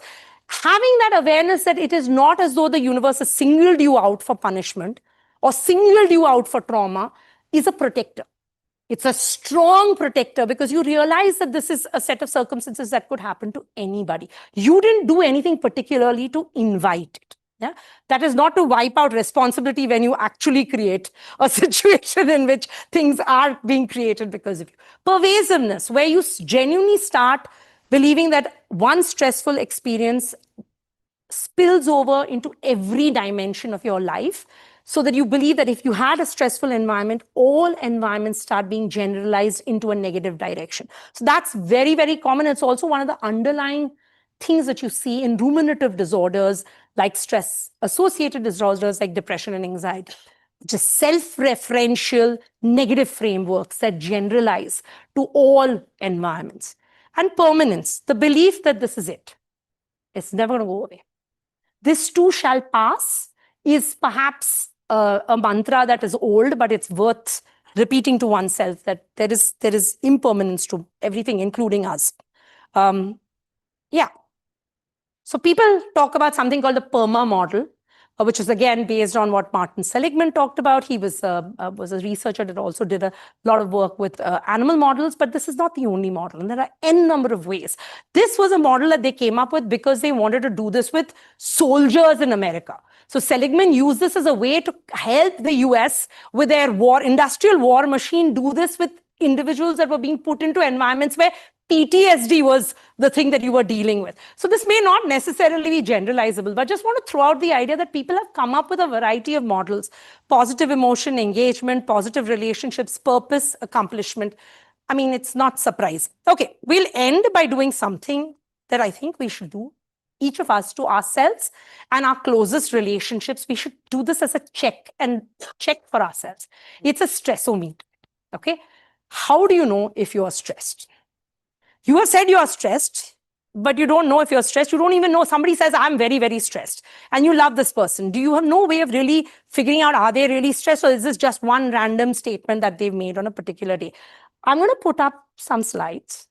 Having that awareness that it is not as though the universe has singled you out for punishment or singled you out for trauma is a protector. It's a strong protector because you realize that this is a set of circumstances that could happen to anybody. You didn't do anything particularly to invite it. Yeah? That is not to wipe out responsibility when you actually create a situation in which things are being created because of you. Pervasiveness, where you genuinely start believing that one stressful experience spills over into every dimension of your life, so that you believe that if you had a stressful environment, all environments start being generalized into a negative direction. So that's very, very common. It's also one of the underlying things that you see in ruminative disorders like stress-associated disorders like depression and anxiety. Just self-referential negative frameworks that generalize to all environments. And permanence, the belief that this is it. It's never going to go away. This too shall pass is perhaps a mantra that is old, but it's worth repeating to oneself that there is impermanence to everything, including us. Yeah. So people talk about something called the PERMA model, which is again based on what Martin Seligman talked about. He was a researcher that also did a lot of work with animal models, but this is not the only model, and there are n number of ways. This was a model that they came up with because they wanted to do this with soldiers in America. So Seligman used this as a way to help the US with their industrial war machine do this with individuals that were being put into environments where PTSD was the thing that you were dealing with. So this may not necessarily be generalizable, but just want to throw out the idea that people have come up with a variety of models: positive emotion, engagement, positive relationships, purpose, accomplishment. I mean, it's not surprising. Okay, we'll end by doing something that I think we should do, each of us, to ourselves and our closest relationships. We should do this as a check for ourselves. It's a stressometer. Okay, how do you know if you are stressed? You have said you are stressed, but you don't know if you're stressed. You don't even know. Somebody says, I'm very, very stressed, and you love this person. Do you have no way of really figuring out, are they really stressed, or is this just one random statement that they've made on a particular day? I'm going to put up some slides.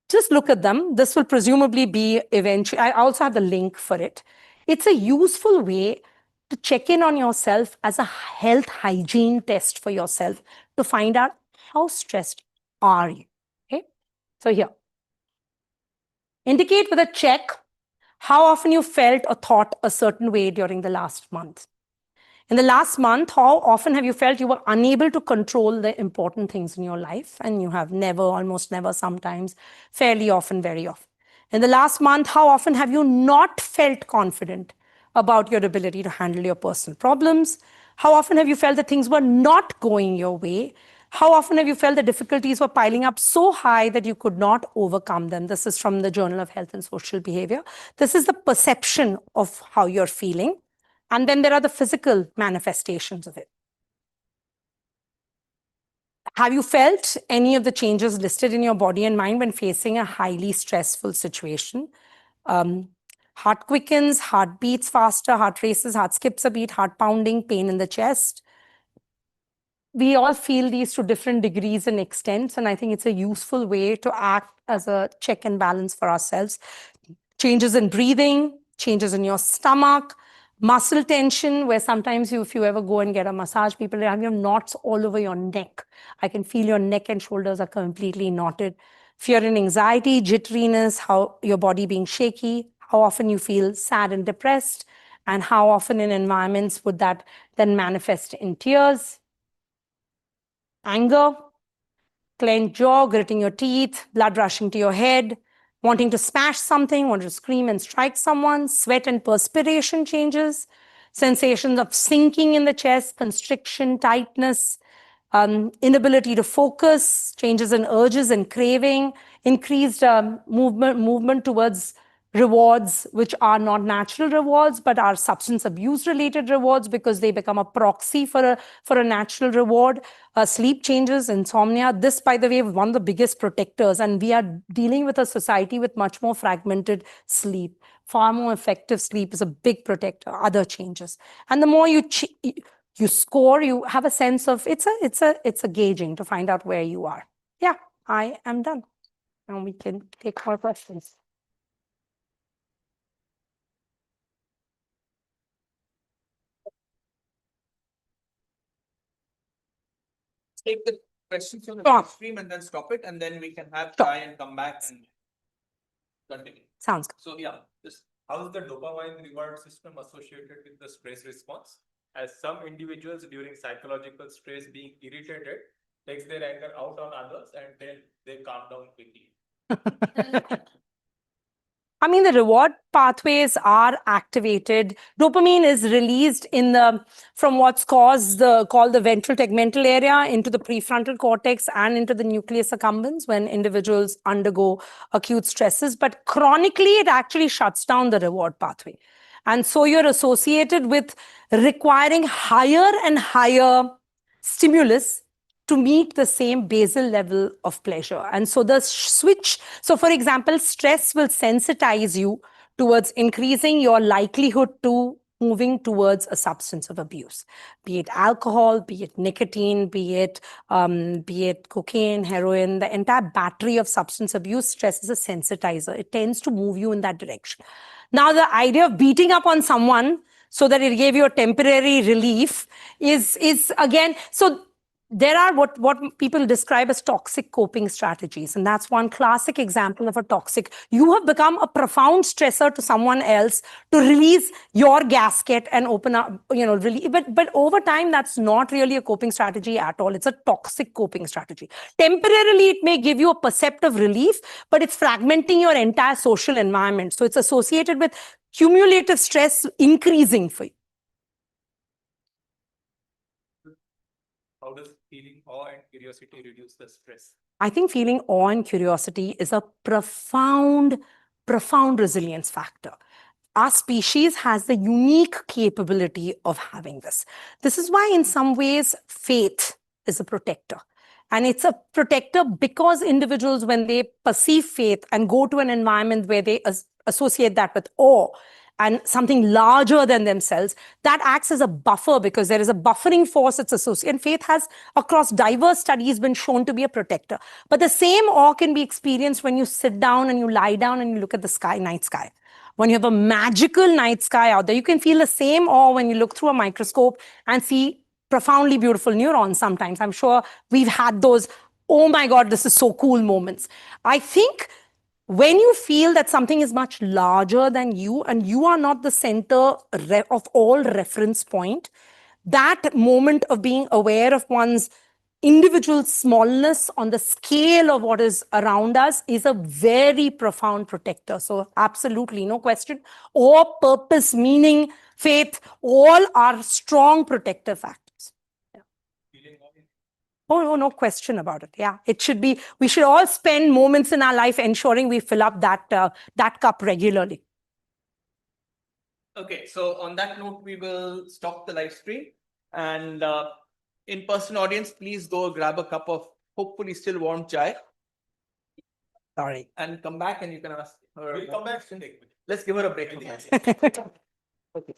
Just look at them. This will presumably be eventually. I also have the link for it. It's a useful way to check in on yourself as a health hygiene test for yourself to find out how stressed are you. Okay. So here, indicate with a check how often you felt or thought a certain way during the last month. In the last month, how often have you felt you were unable to control the important things in your life? And you have never, almost never, sometimes, fairly often, very often. In the last month, how often have you not felt confident about your ability to handle your personal problems? How often have you felt that things were not going your way? How often have you felt the difficulties were piling up so high that you could not overcome them? This is from the Journal of Health and Social Behavior. This is the perception of how you're feeling. And then there are the physical manifestations of it. Have you felt any of the changes listed in your body and mind when facing a highly stressful situation? Heart quickens, heart beats faster, heart races, heart skips a beat, heart pounding, pain in the chest. We all feel these to different degrees and extents, and I think it's a useful way to act as a check and balance for ourselves. Changes in breathing, changes in your stomach, muscle tension, where sometimes if you ever go and get a massage, people have your knots all over your neck. I can feel your neck and shoulders are completely knotted. Fear and anxiety, jitteriness, how your body being shaky, how often you feel sad and depressed, and how often in environments would that then manifest in tears. Anger, clenched jaw, gritting your teeth, blood rushing to your head, wanting to smash something, wanting to scream and strike someone, sweat and perspiration changes, sensations of sinking in the chest, constriction, tightness, inability to focus, changes in urges and craving, increased movement towards rewards which are not natural rewards but are substance abuse related rewards because they become a proxy for a natural reward. Sleep changes, insomnia. This, by the way, is one of the biggest protectors, and we are dealing with a society with much more fragmented sleep. Far more effective sleep is a big protector. Other changes, and the more you score, you have a sense of it's a gauging to find out where you are. Yeah, I am done. Now we can take more questions. Take the questions on the stream and then stop it, and then we can have try and come back and continue. Sounds good. So yeah, how is the dopamine reward system associated with the stress response? As some individuals during psychological stress being irritated takes their anger out on others and then they calm down quickly. I mean, the reward pathways are activated. Dopamine is released from what's called the ventral tegmental area into the prefrontal cortex and into the nucleus accumbens when individuals undergo acute stresses. But chronically, it actually shuts down the reward pathway. And so you're associated with requiring higher and higher stimulus to meet the same basal level of pleasure. And so the switch, so for example, stress will sensitize you towards increasing your likelihood to moving towards a substance of abuse, be it alcohol, be it nicotine, be it cocaine, heroin, the entire battery of substance abuse. Stress is a sensitizer. It tends to move you in that direction. Now, the idea of beating up on someone so that it gave you a temporary relief is again, so there are what people describe as toxic coping strategies. And that's one classic example of a toxic. You have become a profound stressor to someone else to release your gasket and open up, really. But over time, that's not really a coping strategy at all. It's a toxic coping strategy. Temporarily, it may give you a perceptive relief, but it's fragmenting your entire social environment. So it's associated with cumulative stress increasing for you. How does feeling awe and curiosity reduce the stress? I think feeling awe and curiosity is a profound resilience factor. Our species has the unique capability of having this. This is why, in some ways, faith is a protector. And it's a protector because individuals, when they perceive faith and go to an environment where they associate that with awe, and something larger than themselves, that acts as a buffer because there is a buffering force that's associated. And faith has, across diverse studies, been shown to be a protector. But the same awe can be experienced when you sit down and you lie down and you look at the sky, night sky. When you have a magical night sky out there, you can feel the same awe when you look through a microscope and see profoundly beautiful neurons sometimes. I'm sure we've had those, oh my God, this is so cool moments. I think when you feel that something is much larger than you and you are not the center of all reference point, that moment of being aware of one's individual smallness on the scale of what is around us is a very profound protector. So absolutely, no question. Awe, purpose, meaning, faith, all are strong protective factors. Feeling awe Oh, no question about it. Yeah, it should be. We should all spend moments in our life ensuring we fill up that cup regularly. Okay, so on that note, we will stop the live stream. And in-person audience, please go grab a cup of hopefully still warm chai. Sorry. And come back and you can ask her. We'll come back. Let's give her a break. Okay.